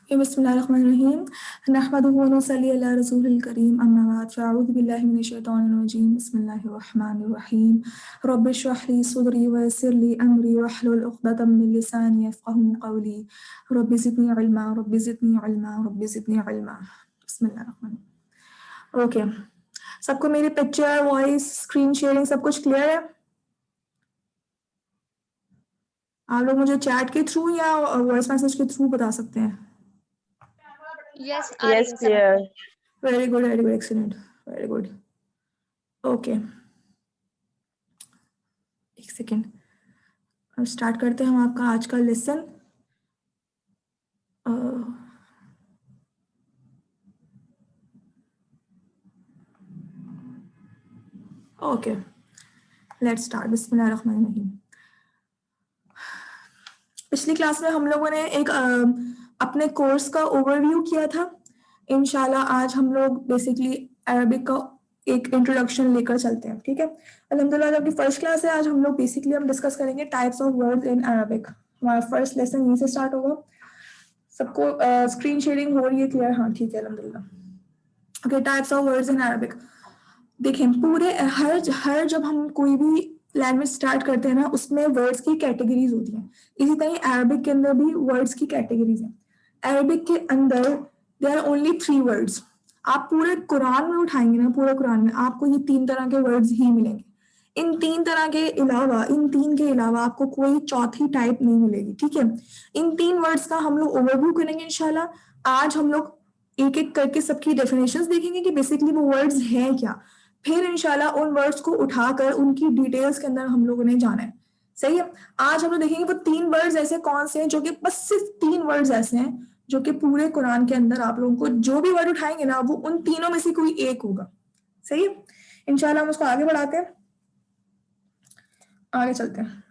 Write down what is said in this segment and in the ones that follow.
बिस्मिल्लाहिर्रहमानिर्रहीम नहमदुहु व नुसल्ली अला रसूलिल करीम अम्मा बाद फ़अऊज़ु बिल्लाहि मिनश शैतानिर रजीम बिस्मिल्लाहिर्रहमानिर्रहीम रब्बि इश्रह ली सदरी व यस्सिर ली अमरी वहलुल उक़दतम मिन लिसानी यफ़क़हू क़ौली रब्बि ज़िदनी इल्मा रब्बि ज़िदनी इल्मा रब्बि ज़िदनी इल्मा बिस्मिल्लाहिर्रहमानिर्रहीम। ओके, सबको मेरी पिक्चर, वॉइस, स्क्रीन शेयरिंग सब कुछ क्लियर है? आप लोग मुझे चैट के थ्रू या वॉइस मैसेज के थ्रू बता सकते हैं? यस, आ रही Yes, है सब। clear. Very good, excellent, very good. Okay, एक सेकेंड, अब स्टार्ट करते हैं हम आपका आज का लेसन। Okay, let's start. बिस्मिल्लाहिर्रहमानिर्रहीम। पिछली क्लास में हम लोगों ने एक अपने कोर्स का ओवरव्यू किया था। इंशाल्लाह आज हम लोग बेसिकली अरबिक का एक इंट्रोडक्शन लेकर चलते हैं, ठीक है? अल्हम्दुलिल्लाह, जब की फर्स्ट क्लास है, आज हम लोग बेसिकली हम डिस्कस करेंगे types of words in Arabic. हमारा फर्स्ट लेसन यहीं से स्टार्ट होगा। सबको स्क्रीन शेयरिंग हो रही है क्लियर? हाँ, ठीक है, अल्हम्दुलिल्लाह। Okay, types of words in Arabic. देखें, पूरे हर जब हम कोई भी लैंग्वेज स्टार्ट करते हैं ना, उसमें वर्ड्स की कैटेगरीज होती हैं। इसी तरह अरबिक के अंदर भी वर्ड्स की कैटेगरीज हैं। अरबिक के अंदर देयर आर ओनली 3 वर्ड्स। आप पूरे कुरान में उठाएंगे ना, पूरे कुरान में आपको ये 3 तरह के वर्ड्स ही मिलेंगे। इन 3 तरह के अलावा, इन 3 के अलावा आपको कोई चौथी टाइप नहीं मिलेगी, ठीक है? इन 3 वर्ड्स का हम लोग ओवरव्यू करेंगे इंशाल्लाह। आज हम लोग एक एक करके सबकी डेफिनेशंस देखेंगे कि बेसिकली वो वर्ड्स हैं क्या। फिर इंशाल्लाह उन वर्ड्स को उठाकर उनकी डिटेल्स के अंदर हम लोगों ने जाना है, सही है? आज हम लोग देखेंगे वो 3 वर्ड्स ऐसे कौन से हैं जो कि बस सिर्फ 3 वर्ड्स ऐसे हैं जो कि पूरे कुरान के अंदर आप लोगों को जो भी वर्ड उठाएंगे ना, वो उन तीनों में से कोई एक होगा, सही है? इंशाल्लाह हम उसको आगे बढ़ाते हैं, आगे चलते हैं।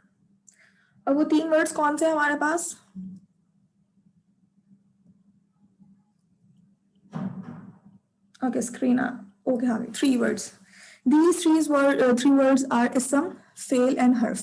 और वो 3 वर्ड्स कौन से हैं हमारे पास? ओके, स्क्रीन ओके, हाँ, 3 words. These 3 words are ism, fail and harf.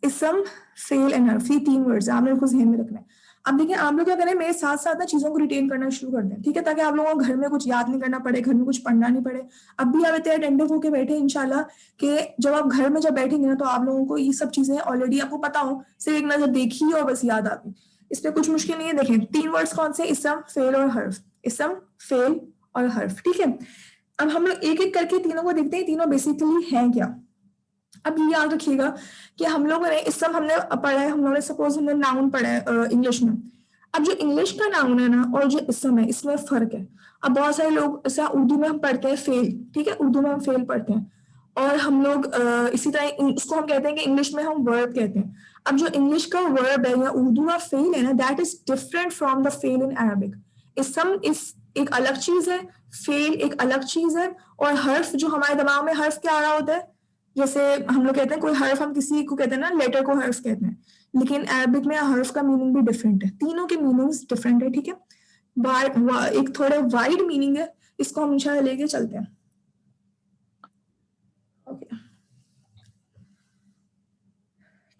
इसम, फेल एंड हर्फ, ये 3 वर्ड्स आप लोगों को ध्यान में रखना है। अब देखिए, आप लोग क्या करें, मेरे साथ साथ ना चीजों को रिटेन करना शुरू कर दें, ठीक है? ताकि आप लोगों को घर में कुछ याद नहीं करना पड़े, घर में कुछ पढ़ना नहीं पड़े। अब भी आप इतने अटेंटिव होकर बैठे इंशाल्लाह कि जब आप घर में जब बैठेंगे ना, तो आप लोगों को ये सब चीजें ऑलरेडी आपको पता हो, सिर्फ एक नजर देखी और बस याद आती। इसमें कुछ मुश्किल नहीं है। देखें, 3 वर्ड्स कौन से? इसम, फेल और हर्फ। इसम, फेल और हर्फ, ठीक है? अब हम लोग एक एक करके तीनों को देखते हैं, तीनों बेसिकली हैं क्या। अब ये याद रखिएगा कि हम लोगों ने इस सब हमने पढ़ा है, हम लोगों ने सपोज हमने नाउन पढ़ा है इंग्लिश में। अब जो इंग्लिश का नाउन है ना और जो इसम है, इसमें फर्क है। अब बहुत सारे लोग ऐसा उर्दू में हम पढ़ते हैं फेल, ठीक है? उर्दू में हम फेल पढ़ते हैं, और हम लोग इसी तरह इसको हम कहते हैं कि इंग्लिश में हम वर्ब कहते हैं। अब जो इंग्लिश का वर्ब है या उर्दू का फेल है ना, that is different from the fail in Arabic. इसम इस एक अलग चीज है, फेल एक अलग चीज है। और हर्फ, जो हमारे दिमाग में हर्फ क्या आ रहा होता है, जैसे हम लोग कहते हैं कोई हर्फ, हम किसी को कहते हैं ना, लेटर को हर्फ कहते हैं, लेकिन अरबिक में हर्फ का मीनिंग भी डिफरेंट है। तीनों के मीनिंग्स डिफरेंट है, ठीक है? एक थोड़े वाइड मीनिंग है, इसको हम इंशाल्लाह लेके चलते हैं। ओके,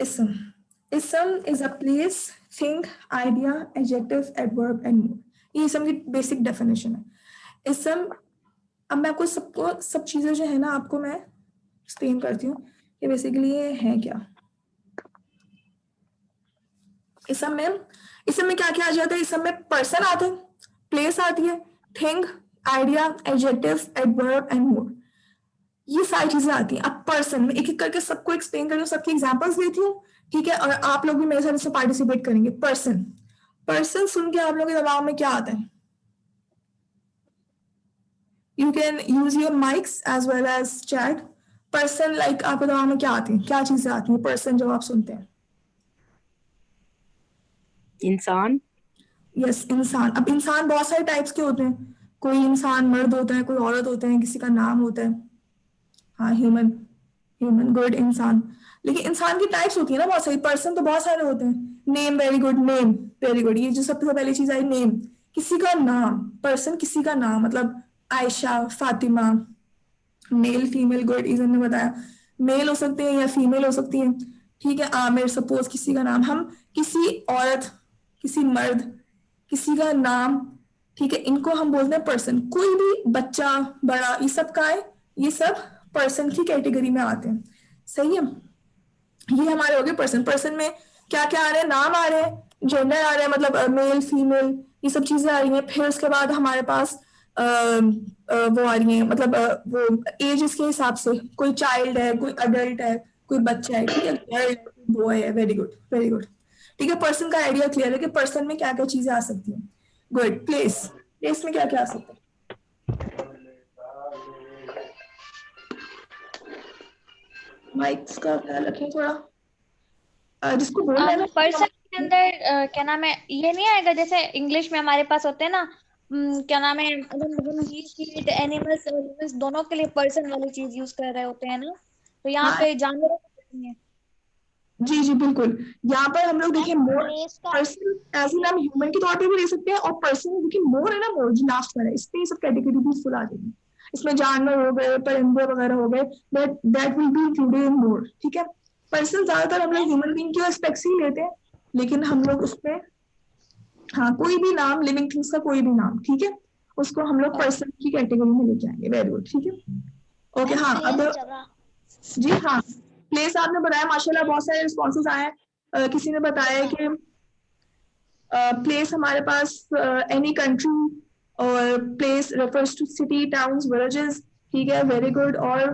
इसम is a place, thing, idea, adjective, adverb and more. ये इसम की बेसिक डेफिनेशन है। इसम, अब मैं आपको सब चीजें जो है ना, आपको मैं एक्सप्लेन करती हूँ कि बेसिकली ये है क्या। इसम में क्या क्या आ जाता है? इसम में पर्सन आते हैं, प्लेस आती है, thing, idea, adjective, adverb and more, ये सारी चीजें आती हैं। अब पर्सन में एक एक करके सबको एक्सप्लेन करती हूँ, सबकी एग्जांपल्स देती हूँ, ठीक है? और आप लोग भी मेरे साथ इसमें पार्टिसिपेट करेंगे। पर्सन सुन के आप लोगों के दिमाग में क्या आता है? You can use your mics as well as chat. Person like आपके दिमाग में क्या आती है, क्या चीजें आती हैं पर्सन जब आप सुनते हैं? इंसान। यस, इंसान। अब इंसान बहुत सारे टाइप्स के होते हैं। कोई इंसान मर्द होता है, कोई औरत होता है, किसी का नाम होता है। हाँ, ह्यूमन गुड, इंसान। लेकिन इंसान की टाइप्स होती है ना बहुत सारी। पर्सन तो बहुत सारे होते हैं। Name, very good, name, very good. ये जो सबसे पहली चीज आई, नेम, किसी का नाम। पर्सन किसी का नाम, मतलब Ayesha, Fatima. Male, female, good, ईजन ने बताया। मेल हो सकते हैं या फीमेल हो सकती है, ठीक है? आमिर, सपोज किसी का नाम। हम किसी औरत, किसी मर्द, किसी का नाम, ठीक है, इनको हम बोलते हैं पर्सन। कोई भी बच्चा, बड़ा, ये सब का है, ये सब पर्सन की कैटेगरी में आते हैं। सही है, ये हमारे हो गए पर्सन। पर्सन में क्या क्या आ रहे हैं, नाम आ रहे हैं, जेंडर आ रहे हैं, मतलब मेल फीमेल, ये सब चीजें आ रही हैं। फिर उसके बाद हमारे पास वो आ रही है, मतलब वो एज के हिसाब से, कोई चाइल्ड है, कोई अडल्ट है, कोई बच्चा है, ठीक है, गर्ल है, कोई बॉय है। Very good, very good. ठीक है, पर्सन का आइडिया क्लियर है कि पर्सन में क्या क्या चीजें आ सकती हैं। गुड। प्लेस, प्लेस में क्या क्या आ सकता है? माइक्स का ख्याल रखें थोड़ा, जिसको बोलना है ना। पर्सन के अंदर क्या नाम है, ये नहीं आएगा जैसे इंग्लिश में हमारे पास होते हैं ना, क्या नाम है, हम ये एनिमल्स और humans दोनों के लिए पर्सन वाली चीज यूज कर रहे होते हैं ना, तो यहाँ हाँ पे जानवरों नहीं है। जी जी बिल्कुल। यहाँ पर हम लोग देखिए मोर, प्लेस का पर्सन एज इन हम ह्यूमन के तौर पे भी ले सकते हैं, और पर्सन देखिए मोर है ना, मोर जो लास्ट में है, इसमें ये सब कैटेगरी भी फुल आ जाएगी। इसमें जानवर हो गए, परिंदे वगैरह हो गए, that will be included in more. ठीक है, पर्सन ज्यादातर हम लोग ह्यूमन बीइंग की एस्पेक्ट्स ही लेते हैं, लेकिन हम लोग उसमें, हाँ, कोई भी नाम, लिविंग थिंग्स का कोई भी नाम, ठीक है, उसको हम लोग पर्सन की कैटेगरी में लेके आएंगे। वेरी गुड, ठीक है। ओके, हाँ, अब प्लेस जगह जी हाँ, प्लेस आपने बताया, माशाल्लाह बहुत सारे रिस्पॉन्सेज आए हैं। किसी ने बताया कि प्लेस हमारे पास एनी कंट्री, और place refers to city, towns, villages. ठीक है, वेरी गुड। और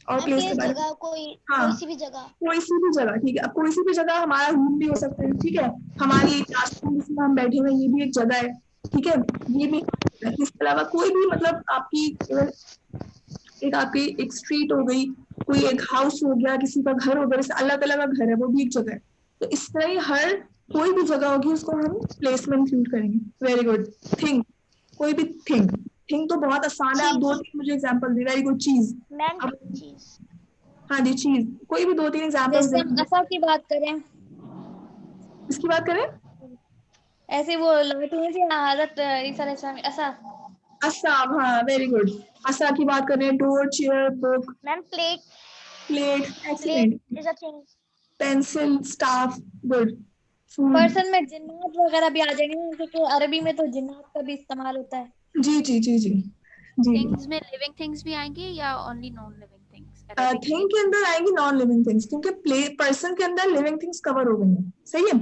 प्लेस के प्लेस बारे में, जगह कोई हाँ, कोई सी भी जगह कोई सी भी जगह, ठीक है। अब कोई सी भी जगह हमारा रूम भी हो सकता है, ठीक है, हमारी क्लासरूम जिसमें हम बैठे हुए हैं, ये भी एक जगह है, ठीक है, ये भी। इसके अलावा कोई भी, मतलब आपकी एक आपकी एक स्ट्रीट हो गई, कोई एक हाउस हो गया, किसी का घर हो गया, जैसे अल्लाह तला का घर है, वो भी एक जगह है। तो इस तरह ही हर कोई भी जगह होगी, उसको हम प्लेस में इंक्लूड करेंगे। Very good. थिंग, कोई भी थिंग, थिंग तो बहुत आसान है। आप दो चीज तीन मुझे एग्जांपल दे। Very good. चीज, मैम अब चीज हाँ जी, चीज, कोई भी दो तीन एग्जांपल्स जैसे हम देंगे। असा की बात करें, इसकी बात करें, ऐसे वो लाठी है जी हालत ऐसा ऐसा। असाब, हाँ, वेरी गुड। असा की बात करें, door, chair, book, ma'am plate plate, plate excellent, is a thing pencil, staff, good, food. Person में जिन्नात वगैरह भी आ जाएंगे ना, क्योंकि अरबी में तो जिन्नात का भी इस्तेमाल होता है। जी जी जी जी जी। थिंग्स में लिविंग थिंग्स भी आएंगी या only non living things Arabic में? थिंग के अंदर आएंगी नॉन लिविंग थिंग्स, क्योंकि प्ले पर्सन के अंदर लिविंग थिंग्स कवर हो गई हैं। सही है,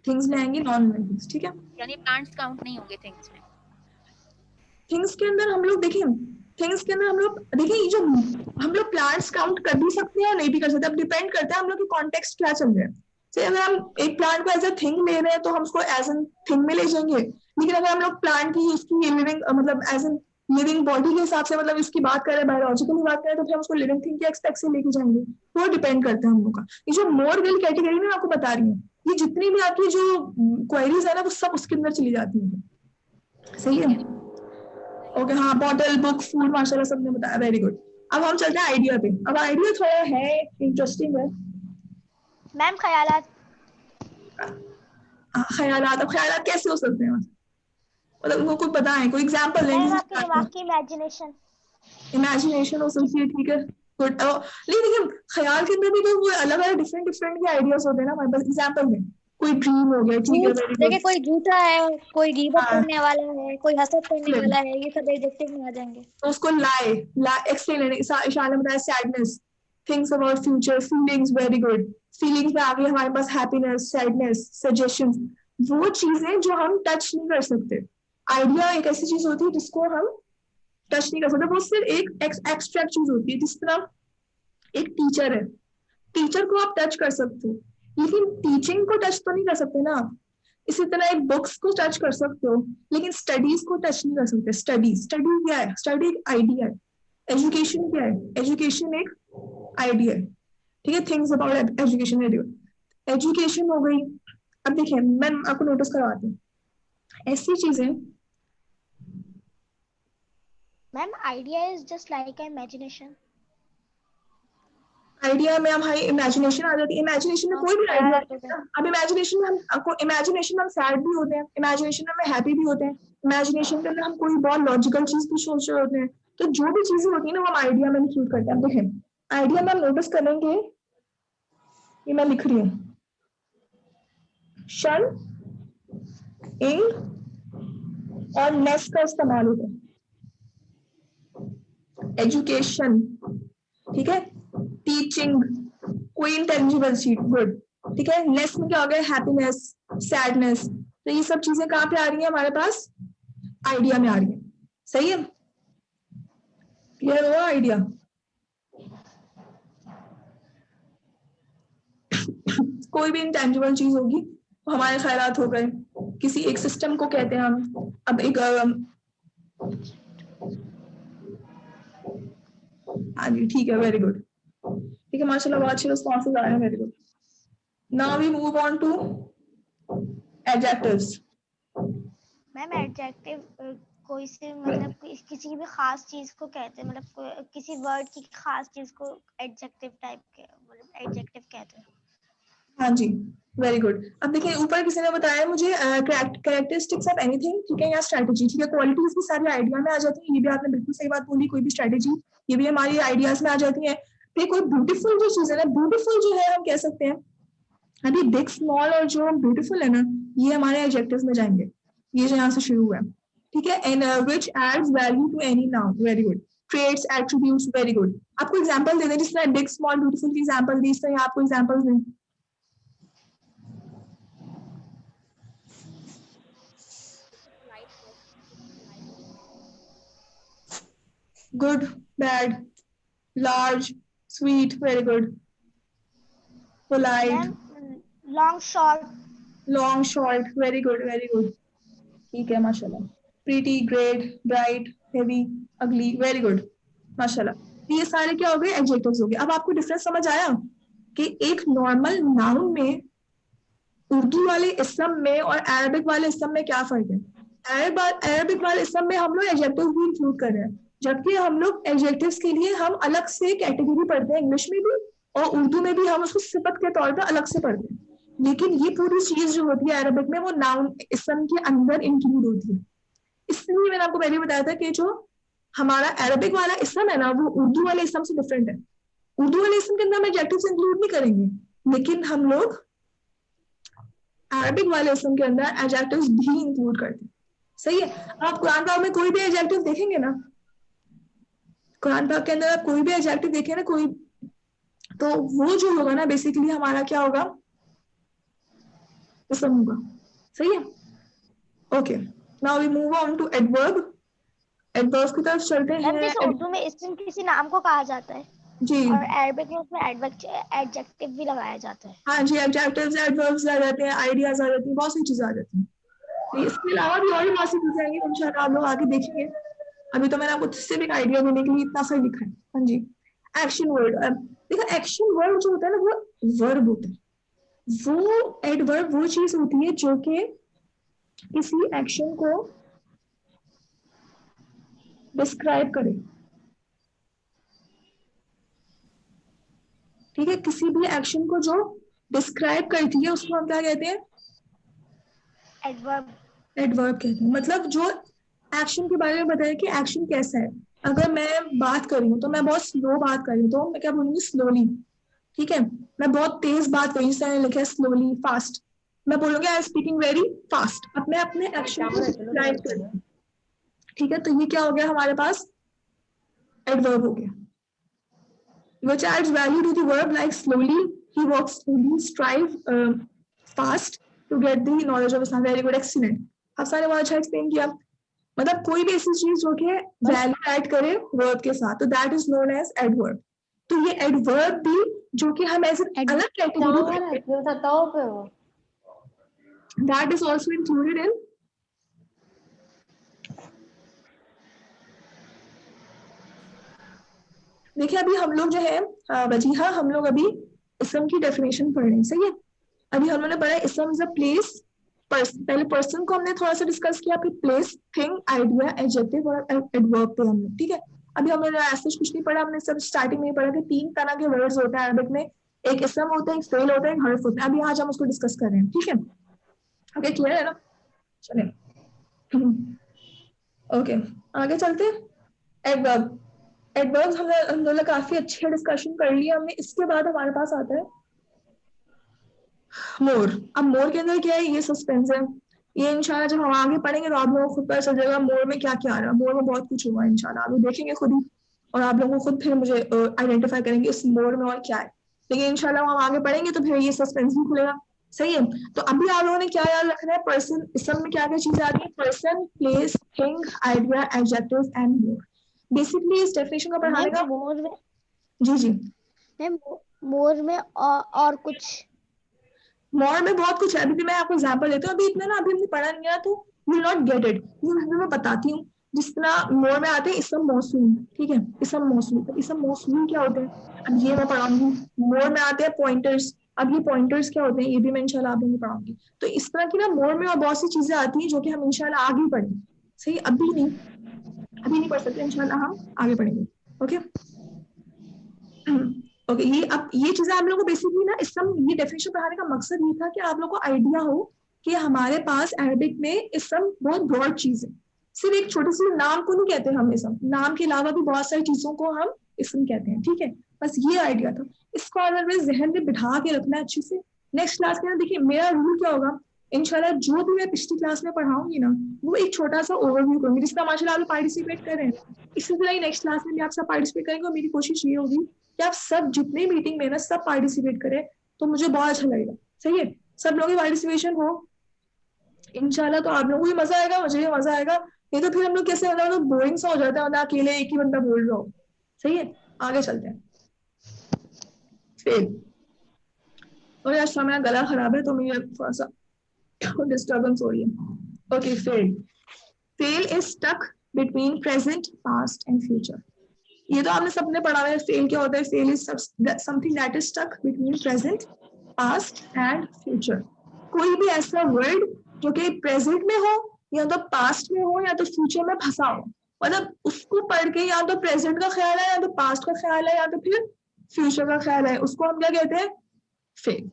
थिंग्स में आएंगी नॉन लिविंग थिंग्स। ठीक है, यानी प्लांट्स काउंट नहीं होंगे थिंग्स में? थिंग्स के अंदर हम लोग देखिए, थिंग्स के अंदर हम लोग देखिए, ये जो हम लोग प्लांट्स काउंट कर भी सकते हैं और नहीं भी कर सकते। अब डिपेंड करता है हम लोग की कॉन्टेक्स्ट क्या चल रहा है। जैसे अगर हम एक प्लांट को एज अ थिंग ले रहे हैं, तो हम उसको एज एन थिंग में ले जाएंगे। लेकिन अगर हम लोग प्लांट की उसकी लिविंग, मतलब एज एन लिविंग बॉडी के हिसाब से, मतलब इसकी बात करें, बायोलॉजिकली बात करें, तो फिर हम उसको लिविंग थिंग के एक्सपेक्ट से लेके जाएंगे। वो डिपेंड करता है हम लोग का। ये जो मोर विल कैटेगरी में आपको बता रही हूँ, ये जितनी भी आपकी जो क्वेरीज है ना, वो सब उसके अंदर चली जाती है। सही है, ओके, हाँ, बॉटल, बुक, फूड, माशाल्लाह सबने बताया। Very good. अब हम चलते हैं आइडिया पे। अब आइडिया थोड़ा है इंटरेस्टिंग है। मैम ख्यालात ख्यालात, अब ख्यालात कैसे हो सकते हैं, मतलब उनको कुछ पता है, कोई एग्जांपल दें मैम किसी आपके दिमाग की इमेजिनेशन इमेजिनेशन हो सकती है, ठीक है, गुड। लेकिन देखिए, ख्याल के अंदर भी तो वो अलग अलग डिफरेंट डिफरेंट के आइडियाज होते हैं ना हमारे पास। एग्जांपल दें, कोई ड्रीम हो गया, ठीक है, झूठ, वेरी देखिए गुड। कोई झूठा है, कोई गीबत हाँ, करने वाला है, कोई हसद करने फिल्म, वाला है, ये सब एडजेक्टिव में आ जाएंगे। तो उसको लाए, एक्सप्लेन, ईशा ने बताया sadness, things about future, feelings, very good. Feelings में आ गई हमारे पास हैप्पीनेस, सैडनेस, सजेशंस, वो चीजें जो हम टच नहीं कर सकते। आइडिया एक ऐसी चीज होती है जिसको हम टच नहीं कर सकते, वो सिर्फ एक एक्सट्रैक्ट चीज होती है। जिस तरह एक टीचर है, टीचर को आप टच कर सकते हो, लेकिन टीचिंग को टच तो नहीं कर सकते ना आप। इसी तरह एक बुक्स को टच कर सकते हो, लेकिन स्टडीज को टच नहीं कर सकते। स्टडी क्या है? स्टडी एक आइडिया है। एजुकेशन क्या है? एजुकेशन एक आइडिया है, ठीक है। थिंग्स अबाउट एजुकेशन, एजुकेशन हो गई। अब देखिए, मैं आपको नोटिस करवाती हूँ ऐसी चीजें। Ma'am idea is just like imagination idea में हमारी इमेजिनेशन आ जाती है। इमेजिनेशन में कोई भी आइडिया, अब इमेजिनेशन में हम आपको, इमेजिनेशन में हम सैड भी होते हैं, इमेजिनेशन में हम हैप्पी भी होते हैं, इमेजिनेशन के अंदर हम कोई बहुत लॉजिकल चीज भी सोच रहे होते हैं। तो जो भी चीजें होती है ना, वो हम आइडिया में इंक्लूड करते हैं। देखें, आइडिया में हम नोटिस करेंगे, ये मैं लिख रही हूँ, क्षण, इन और लेस का इस्तेमाल होता है। एजुकेशन, ठीक है, टीचिंग, कोई इंटेंजिबल चीज, गुड, ठीक है। लेस में क्या हो गया, हैप्पीनेस, सैडनेस। तो ये सब चीजें कहाँ पे आ रही है हमारे पास, आइडिया में आ रही है। सही है, क्लियर हुआ आइडिया? कोई भी इंटेंजिबल चीज होगी तो हमारे ख्यालात हो गए, किसी एक सिस्टम को कहते हैं हम। अब एक हाँ जी ठीक है, वेरी गुड, ठीक है माशाल्लाह, बहुत अच्छे रिस्पॉन्सेज आ रहे हैं, very good. Now we move on to adjectives. Ma'am adjective कोई से मतलब किसी की भी खास चीज को कहते हैं, मतलब किसी वर्ड की खास चीज को एडजेक्टिव टाइप के मतलब एडजेक्टिव कहते हैं। हाँ जी, वेरी गुड। अब देखिए ऊपर किसी ने बताया मुझे कैरेक्टरिस्टिक्स ऑफ एनीथिंग, ठीक है, या स्ट्रेटजी, ठीक है, क्वालिटीज भी सारी आइडिया में आ जाती है, ये भी आपने बिल्कुल सही बात बोली, कोई भी स्ट्रेटजी ये भी हमारी आइडियाज में आ जाती है। फिर कोई ब्यूटीफुल जो चीज है ना, ब्यूटीफुल जो है हम कह सकते हैं, अभी बिग स्मॉल और जो ब्यूटीफुल है ना, ये हमारे एडजेक्टिव्स में जाएंगे, ये जो यहाँ से शुरू हुआ है, ठीक है। And which adds value to any noun, very good. Traits, attributes, very good. आपको एग्जांपल दे दें, जिस तरह बिग स्मॉल ब्यूटीफुल की एग्जांपल दी, इस तरह आपको एग्जांपल्स दें। Good, bad, large, sweet, very good. Polite, ma'am long short, long, short, very good, very good. ठीक है माशाल्लाह। Pretty, great, bright, heavy, ugly, very good. माशाल्लाह। ये सारे क्या हो गए, एडजेक्टिव्स हो गए। अब आपको डिफरेंस समझ आया कि एक नॉर्मल नाउन में, उर्दू वाले इसम में और अरबिक वाले इसम में क्या फर्क है। अरबिक वाले इसम में हम लोग एडजेक्टिव्स भी इंक्लूड कर रहे हैं, जबकि हम लोग एडजेक्टिव्स के लिए हम अलग से कैटेगरी पढ़ते हैं, इंग्लिश में भी और उर्दू में भी हम उसको सिफत के तौर पर अलग से पढ़ते हैं। लेकिन ये पूरी चीज जो होती है अरबिक में, वो नाउन इसम के अंदर इंक्लूड होती है। इसलिए मैंने आपको पहले बताया था कि जो हमारा अरबिक वाला इसम है ना, वो उर्दू वाले इसम से डिफरेंट है। उर्दू वाले इसम के अंदर हम एडजेक्टिव्स इंक्लूड नहीं करेंगे, लेकिन हम लोग अरबिक वाले इसम के अंदर एडजेक्टिव्स भी इंक्लूड करते हैं। सही है। आप कुरान पाक में कोई भी एडजेक्टिव देखेंगे ना, कुरान पाक के अंदर आप कोई भी एडजेक्टिव देखें ना, कोई, तो वो जो होगा ना बेसिकली हमारा क्या होगा, इसम होगा। सही है, okay. Now we move on to adverb. Adverb की तरफ चलते मैम हैं। जैसे उर्दू में इसम किसी नाम को कहा जाता है जी और अरबिक में उसमें एडजेक्टिव भी लगाया जाता है। हाँ जी, एडजेक्टिव्स, एडवर्ब्स आ जाते हैं, आइडियाज आ जाती हैं, बहुत सी चीजें आ जाती हैं। तो इसके अलावा भी और भी बहुत सी चीजें आएंगी, इंशाल्लाह आप लोग आगे देखेंगे। अभी तो मैंने आपको सिर्फ एक आइडिया देने के लिए इतना सा लिखा है। हाँ जी, एक्शन वर्ड। देखो एक्शन वर्ड जो होता है ना, वो वर्ब होता है। वो एडवर्ब वो चीज होती है जो कि किसी एक्शन को डिस्क्राइब करे, ठीक है, किसी भी एक्शन को जो डिस्क्राइब करती है उसको हम क्या कहते हैं, एडवर्ब। एडवर्ब कहते हैं। मतलब जो एक्शन के बारे में बताया कि एक्शन कैसा है। अगर मैं बात कर रही हूँ तो मैं बहुत स्लो बात कर रही हूँ, तो मैं क्या बोलूंगी, स्लोली, ठीक है। मैं बहुत तेज बात कर रही हूँ, जिस तरह लिखा है स्लोली, फास्ट, मैं बोलूंगी I am speaking very fast. अब मैं अपने एक्शन को डिस्क्राइब कर रही हूँ, ठीक है, तो ये क्या हो गया हमारे पास, एडवर्ब हो गया। Which adds value to the verb, like slowly, he walks slowly, strive fast to get the knowledge of Islam. Very good, excellent. आप सारे बहुत अच्छा एक्सप्लेन किया। मतलब कोई भी ऐसी चीज जो कि वैल्यू ऐड करे वर्ब के साथ, तो that is known as adverb. तो ये एडवर्ब भी जो कि हम एज अलग category, that is also included in देखिए अभी हम लोग जो है वजीहा, हम लोग अभी इसम की डेफिनेशन पढ़ रहे हैं। सही है, अभी हम लोगों ने पढ़ा इसम इज अ प्लेस, पहले पर्सन को हमने थोड़ा सा डिस्कस किया, फिर प्लेस, थिंग, आइडिया, एडजेक्टिव और एडवर्ब पे हमने, ठीक है। अभी हमने ऐसे कुछ नहीं पढ़ा, हमने सब स्टार्टिंग में ही पढ़ा कि 3 तरह के वर्ड्स होते हैं अरबिक में, एक इसम होता है, एक फेल होता है, एक हर्फ होता है। अभी आज हम उसको डिस्कस कर रहे हैं, ठीक है। ओके, क्लियर है ना, चलिए ओके आगे चलते हैं। एडवर्ब, एडवर्ब्स हमने अल्हम्दुलिल्लाह काफी अच्छे डिस्कशन कर लिया हमने। इसके बाद हमारे पास आता है मोर। अब मोर के अंदर क्या है, ये सस्पेंस है, ये इंशाल्लाह जब हम आगे पढ़ेंगे तो आप लोगों को खुद पता चल जाएगा मोर में क्या क्या आ रहा है। मोर में बहुत कुछ हुआ है इंशाल्लाह, आप लोग देखेंगे खुद ही, और आप लोगों को खुद फिर मुझे आइडेंटिफाई करेंगे इस मोर में और क्या है। लेकिन इंशाल्लाह हम आगे पढ़ेंगे तो फिर ये सस्पेंस भी खुलेगा। सही है, तो अभी आप लोगों ने क्या याद रखना है, पर्सन, इसम में क्या क्या चीजें आती है, person, place, thing, idea, adjective and more. Basically इस डेफिनेशन को पढ़ाने का, मोर में जी जी, मैम मोर में और कुछ मोर में बहुत कुछ है। अभी भी मैं आपको एग्जांपल देती हूँ, अभी इतना ना अभी हमने पढ़ा नहीं है तो यू नॉट गेट इट, मैं बताती हूँ। जिस तरह मोर में आते हैं इसम मौसूल, ठीक है, इसम मौसूल, तो इसम मौसूल क्या होते हैं अब ये मैं पढ़ाऊंगी। मोर में आते हैं पॉइंटर्स, अब ये पॉइंटर्स क्या होते हैं ये भी मैं इंशाल्लाह आप लोगों को पढ़ाऊंगी। तो इस तरह की ना मोर में और बहुत सी चीजें आती हैं जो कि हम इंशाल्लाह आगे पढ़ेंगे। सही, अभी नहीं पढ़ सकते, इंशाल्लाह हम आगे पढ़ेंगे। ओके ओके, ये अब ये चीजें आप लोगों को बेसिकली ना इसम, ये डेफिनेशन पढ़ाने का मकसद ये था कि आप लोगों को आइडिया हो कि हमारे पास अरबिक में इसम बहुत ब्रॉड चीज है। सिर्फ एक छोटी सी नाम को नहीं कहते हम इसम, नाम के अलावा भी बहुत सारी चीजों को हम इसम कहते हैं, ठीक है। बस ये आइडिया था, इसको अगर मैं जहन में बिठा के रखना है अच्छे से। नेक्स्ट क्लास में ना देखिए मेरा रूल क्या होगा, इंशाल्लाह जो भी मैं पिछली क्लास में पढ़ाऊंगी ना वो एक छोटा सा ओवरव्यू करूंगी, जिसका माशाल्लाह आप पार्टिसिपेट कर रहे हैं। इसी तरह ही नेक्स्ट क्लास में भी आप सब पार्टिसिपेट करेंगे और मेरी कोशिश ये होगी कि आप सब जितने मीटिंग में ना सब पार्टिसिपेट करें, तो मुझे बहुत अच्छा लगेगा। सही है, सब लोगों की पार्टिसिपेशन हो इंशाल्लाह, तो आप लोगों को भी मजा आएगा, मुझे भी मजा आएगा। नहीं तो फिर हम लोग कैसे, मतलब बोरिंग सा हो जाता है ना, अकेले एक ही बंदा बोल रहा हो। सही है, आगे चलते हैं। फेल, और आज मेरा गला खराब है तो मुझे थोड़ा सा डिस्टर्बेंस हो रही है। Okay, fail, fail is stuck between present, past and future. ये तो आपने सबने पढ़ा है, फेल क्या होता है, fail is something that is stuck between present, past and future. कोई भी ऐसा वर्ड जो कि प्रेजेंट में हो या तो पास्ट में हो या तो फ्यूचर में फंसा हो, मतलब उसको पढ़ के या तो प्रेजेंट का ख्याल है या तो पास्ट का ख्याल है या तो फिर फ्यूचर का ख्याल है, उसको हम क्या कहते हैं, फेल।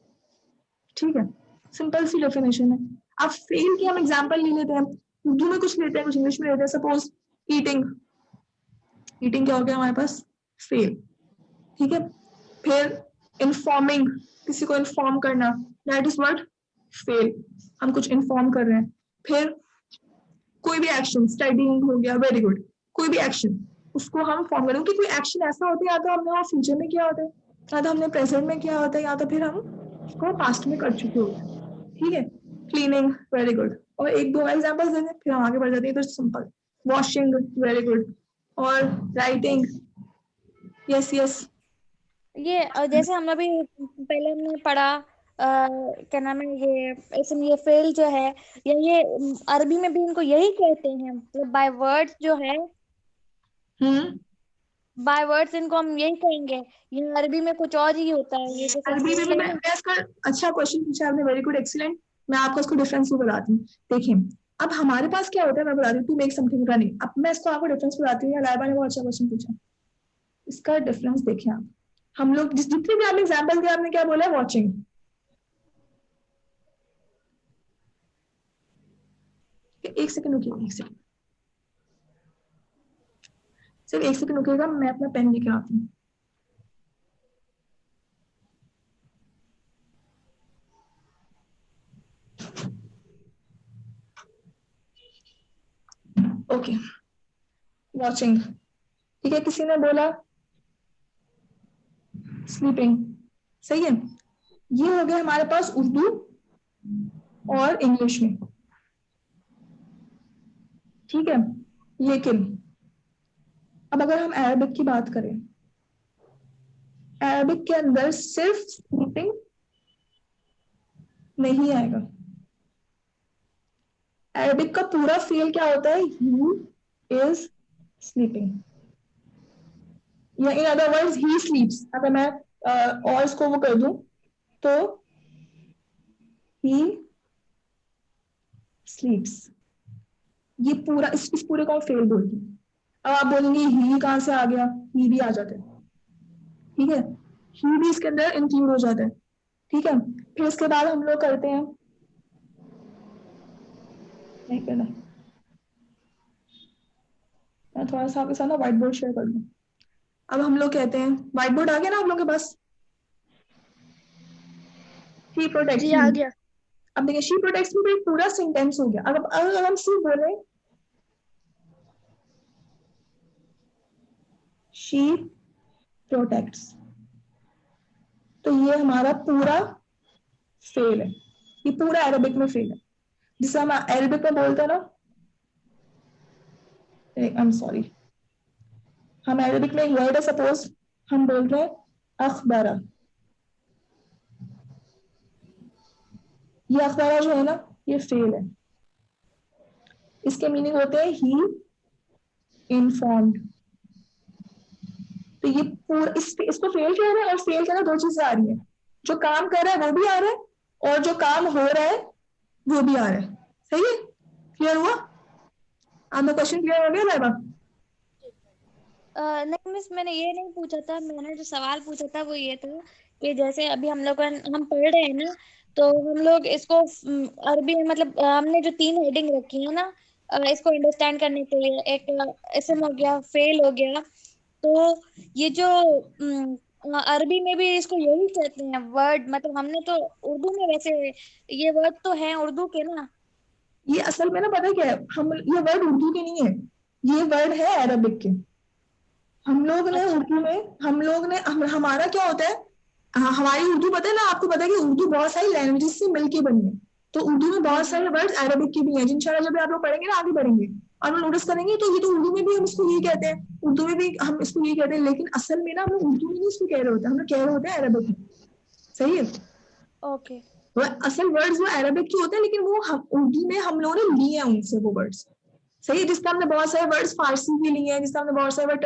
ठीक है, सिंपल सी डेफिनेशन है। अब फेल की हम एग्जांपल ले लेते हैं, उर्दू में कुछ लेते हैं, कुछ इंग्लिश में लेते हैं। सपोज ईटिंग, ईटिंग क्या हो गया हमारे पास, फेल। ठीक है, फिर इन्फॉर्मिंग, किसी को इन्फॉर्म करना, दैट इज व्हाट, फेल, हम कुछ इन्फॉर्म कर रहे हैं। फिर कोई भी एक्शन, स्टडीइंग हो गया, वेरी गुड, कोई भी एक्शन उसको हम फॉर्म करें, क्योंकि कोई एक्शन ऐसा होता है या तो हमने वो फ्यूचर में किया होता है या तो हमने प्रेजेंट में किया होता है या तो फिर हम उसको पास्ट में कर चुके होते हैं। ठीक है, क्लीनिंग, वेरी गुड, और एक दो एग्जांपल्स दे दें फिर हम आगे बढ़ जाते हैं। तो सिंपल, वॉशिंग, वेरी गुड, और राइटिंग, यस यस, ये जैसे हम अभी पहले हमने पढ़ा क्या नाम है ये इसमें ये फेल जो है, ये अरबी में भी इनको यही कहते हैं, मतलब बाय वर्ड्स जो है, बाय वर्ड्स इनको हम यही कहेंगे। ये अरबी में कुछ और ही होता है, ये जैसे अरबी में भी मैं इसका अच्छा क्वेश्चन पूछा आपने, वेरी गुड, एक्सीलेंट। मैं आपको इसको डिफरेंस भी बताती हूँ। देखिए अब हमारे पास क्या होता है, मैं बताती हूँ, टू मेक समथिंग रनिंग। अब मैं इसको आपको डिफरेंस बताती हूँ, लाइबा ने बहुत अच्छा क्वेश्चन पूछा, इसका डिफरेंस देखिए आप। हम लोग जितने भी आपने एग्जाम्पल दिया, आपने क्या बोला, वॉचिंग। एक सेकंड रुकिए, एक सेकंड, सिर्फ एक सेकंड रुकिएगा, मैं अपना पेन लेकर आती हूँ। ओके, वॉचिंग, ठीक है, किसी ने बोला स्लीपिंग, सही है। ये हो गया हमारे पास उर्दू और इंग्लिश में, ठीक है। लेकिन अब अगर हम अरबिक की बात करें, अरबिक के अंदर सिर्फ स्लीपिंग नहीं आएगा। अरबिक का पूरा फेल क्या होता है, ही इज स्लीपिंग, या इन अदर वर्ड्स ही स्लीप्स। अगर मैं और इसको वो कर दूं तो ही स्लीप्स, ये पूरा इस पूरे को फेल बोलती हूँ। अब आप बोलेंगे ही कहां से आ गया, ही भी आ जाता है, ठीक है, ही भी इसके अंदर इंक्लूड हो जाता है, ठीक है। फिर इसके बाद हम लोग करते हैं, नहीं करना, मैं थोड़ा सा आपके साथ ना व्हाइट बोर्ड शेयर कर दूं। अब हम लोग कहते हैं, व्हाइट बोर्ड आ गया ना आप लोगों के पास, ही जी आ प्रोटेक्ट्स, गया। अब देखिए शी प्रोटेक्ट्स में एक पूरा सेंटेंस हो गया। अगर हम सिर्फ बोले शी प्रोटेक्ट्स, तो ये हमारा पूरा फेल है, ये पूरा अरेबिक में फेल है। जिसे हम अरेबिक में बोलते हैं ना, आई एम सॉरी, हम अरेबिक में एक वर्ड है, सपोज हम बोल रहे हैं अखबारा, ये अखबारा जो है ना ये फेल है। इसके मीनिंग होते हैं ही इन्फॉर्म्ड। तो ये पूरा इसको फेल कह रहे हैं, और फेल करना दो चीजें आ रही है, जो काम कर रहा है वो भी आ रहा है और जो काम हो रहा है वो भी आ रहा है। सही है, क्लियर हुआ? आपका क्वेश्चन क्लियर हो गया लाइबा? नहीं मिस, मैंने ये नहीं पूछा था, मैंने जो सवाल पूछा था वो ये था कि जैसे अभी हम पढ़ रहे हैं ना, तो हम लोग इसको अरबी में मतलब हमने जो 3 हेडिंग रखी है ना इसको अंडरस्टैंड करने के लिए, एक इसम हो गया, फेल हो गया, तो ये जो अरबी में भी इसको यही कहते हैं वर्ड, मतलब हमने तो उर्दू में वैसे ये वर्ड तो है उर्दू के ना। ये असल में ना पता क्या है, हम ये वर्ड उर्दू के नहीं है, ये वर्ड है अरबिक के। हम लोग ने उर्दू में हमारा क्या होता है, हमारी उर्दू पता है ना, आपको पता है कि उर्दू बहुत सारी लैंग्वेजेस से मिलके बनी है, तो उर्दू में बहुत सारे वर्ड्स अरबिक के भी हैं, इंशाल्लाह जब आप लोग पढ़ेंगे ना आगे बढ़ेंगे और नोटिस करेंगे, तो ये तो उर्दू में भी हम इसको यही कहते हैं, उर्दू में भी हम इसको यही कहते हैं, लेकिन असल में ना हम लोग उर्दू में नहीं इसको कह रहे होते, हम लोग कह रहे होते हैं अरबिक में। सही है, ओके, वो असल वर्ड्स वो अरबिक के होते हैं, लेकिन वो उर्दू में हम लोगों ने लिए हैं उनसे वो वर्ड्स। सही है, जिसका हमने बहुत सारे वर्ड्स फारसी के लिए हैं, जिसका हमने बहुत सारे वर्ड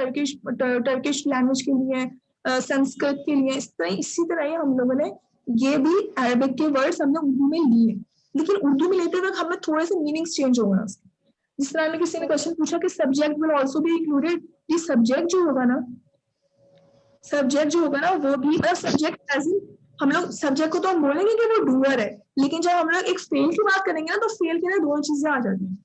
टर्किश लैंग्वेज के लिए हैं, संस्कृत के लिए, इसी तरह ही हम लोगों ने ये भी अरबिक के वर्ड्स हमने उर्दू में लिए, लेकिन उर्दू में लेते वक्त हमें थोड़े से मीनिंग्स चेंज होगा उसके। जिस तरह में किसी ने क्वेश्चन पूछा कि subject will also be included, ये सब्जेक्ट जो होगा ना वो भी सब्जेक्ट एज इन, हम लोग सब्जेक्ट को तो हम बोलेंगे कि वो डूअर है, लेकिन जब हम लोग एक फेल की बात करेंगे ना, तो फेल के अंदर दो चीजें आ जाती हैं।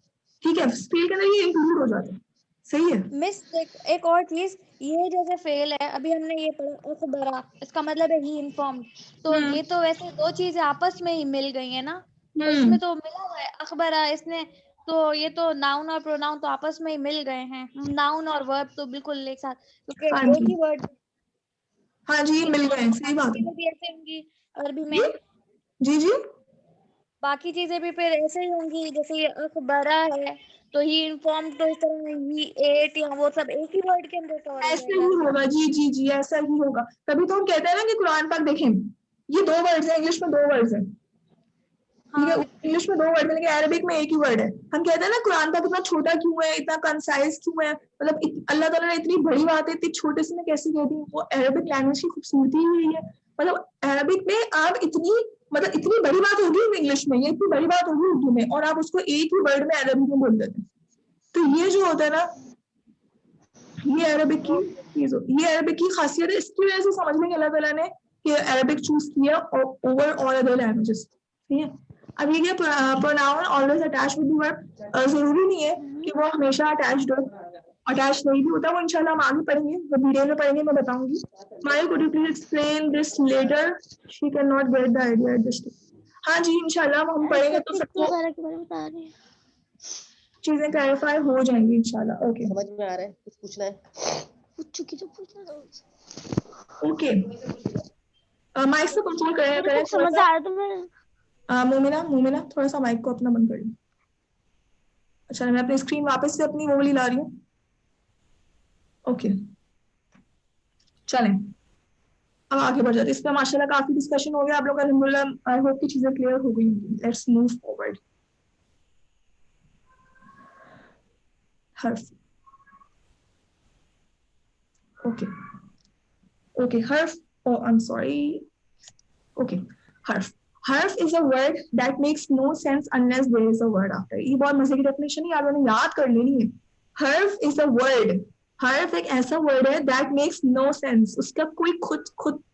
ठीक है, फेल के अंदर ये इंक्लूड हो जाता है। सही है मिस एक और चीज, ये जैसे फेल है, अभी हमने ये पढ़ा अखबरा, इसका मतलब है ही इन्फॉर्म्ड, तो ये तो वैसे 2 चीजें आपस में ही मिल गई है ना, तो इसमें तो मिला हुआ है अखबरा, इसने तो ये तो नाउन और प्रोनाउन तो आपस में ही मिल गए हैं, नाउन और वर्ब तो बिल्कुल एक साथ, क्योंकि हाँ एक जी, ही वर्ड हाँ जी, मिल गए, सही बात है। भी ऐसे होंगी अरबी में, जी जी, बाकी चीजें भी फिर ऐसे ही होंगी, जैसे ये अखबरा है तो ही इन्फॉर्म, तो इस तरह ही एट या वो सब एक ही वर्ड के अंदर कवर हो ऐसे जाएगा। ही होगा। जी जी जी, ऐसा ही होगा। तभी तो हम कहते हैं ना कि कुरान पाक देखें, ये 2 वर्ड्स हैं, इंग्लिश में 2 वर्ड्स हैं। ठीक है, इंग्लिश में 2 वर्ड है, लेकिन अरबिक में एक ही वर्ड है। हम कहते हैं ना कुरान पाक इतना छोटा क्यों है, इतना कंसाइज क्यों है, मतलब अल्लाह ताला ने इतनी बड़ी बात है इतनी छोटे से में कैसे कह दी, वो अरबिक लैंग्वेज की खूबसूरती ही है। मतलब अरबिक में आप इतनी बड़ी बात होगी इंग्लिश में, ये इतनी बड़ी बात होगी उर्दू में, और आप उसको एक ही वर्ड में अरबिक में बोल देते हैं। तो ये जो होता है ना, ये अरबिक की चीज, ये अरबिक की खासियत है। इसकी वजह से समझ लेंगे अल्लाह ताला ने कि अरबिक चूज किया ओवर ऑल अदर लैंग्वेजेस। ठीक है, अब ये pronoun always attach with the verb, जरूरी नहीं है कि वो हमेशा अटैच्ड हो, अटैच नहीं भी होता, वो इंशाल्लाह हम आगे पढ़ेंगे, वो वीडियो में पढ़ेंगे, मैं बताऊंगी। May could you please explain this letter, she can not get the idea at this. हाँ जी, इंशाल्लाह हम पढ़ेंगे तो सबको चीजें क्लैरिफाई हो जाएंगी इंशाल्लाह। ओके, समझ में आ रहा है? कुछ पूछना है? पूछ चुकी जो पूछना था। ओके, माइक से कंट्रोल करें समझ आ रहा तो मैं मोमिना थोड़ा सा माइक को अपना बंद कर लो। अच्छा, मैं अपनी स्क्रीन वापस से अपनी वो वाली ला रही हूँ। ओके, चलें अब आगे बढ़ जाते हैं। इस पर माशाल्लाह काफी डिस्कशन हो गया आप लोग का, अल्हम्दुलिल्लाह। आई होप की चीजें क्लियर हो गई होंगी। Let's move forward. हर्फ, ओके हर्फ, oh I'm sorry, okay, हर्फ is a word that makes no sense unless there is a word after it। ये बहुत मजे की डेफिनेशन है, आप लोगों ने याद कर लेनी है। हर्फ is a word, हर्फ एक ऐसा वर्ड है that makes no sense, उसका कोई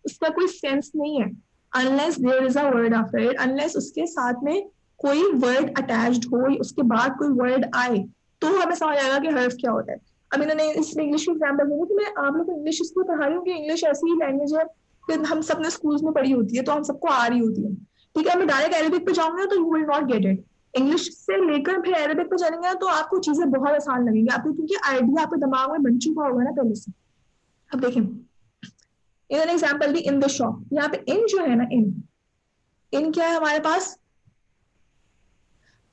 उसका कोई सेंस नहीं है, unless there is a word after it, unless उसके साथ में कोई वर्ड अटैच्ड हो, उसके बाद कोई वर्ड आए, तो हमें समझ आएगा कि हर्फ क्या होता है। अब इन्होंने इसमें इंग्लिश की एग्जाम्पल दी कि मैं आप लोग को इंग्लिश इसको पढ़ा रही हूँ कि इंग्लिश ऐसी ही लैंग्वेज है कि हम सबने स्कूल्स में पढ़ी होती है, तो हम सबको आ रही होती है। ठीक है, मैं डायरेक्ट अरेबिक पे जाऊंगा तो you will not get it. English से लेकर फिर अरेबिक पे चलेंगे तो आपको चीजें बहुत आसान लगेंगी आपको, क्योंकि आइडिया आपके दिमाग में बन चुका होगा ना पहले से। अब देखिए in example the in the shop, यहाँ पे इन जो है ना, इन क्या है हमारे पास,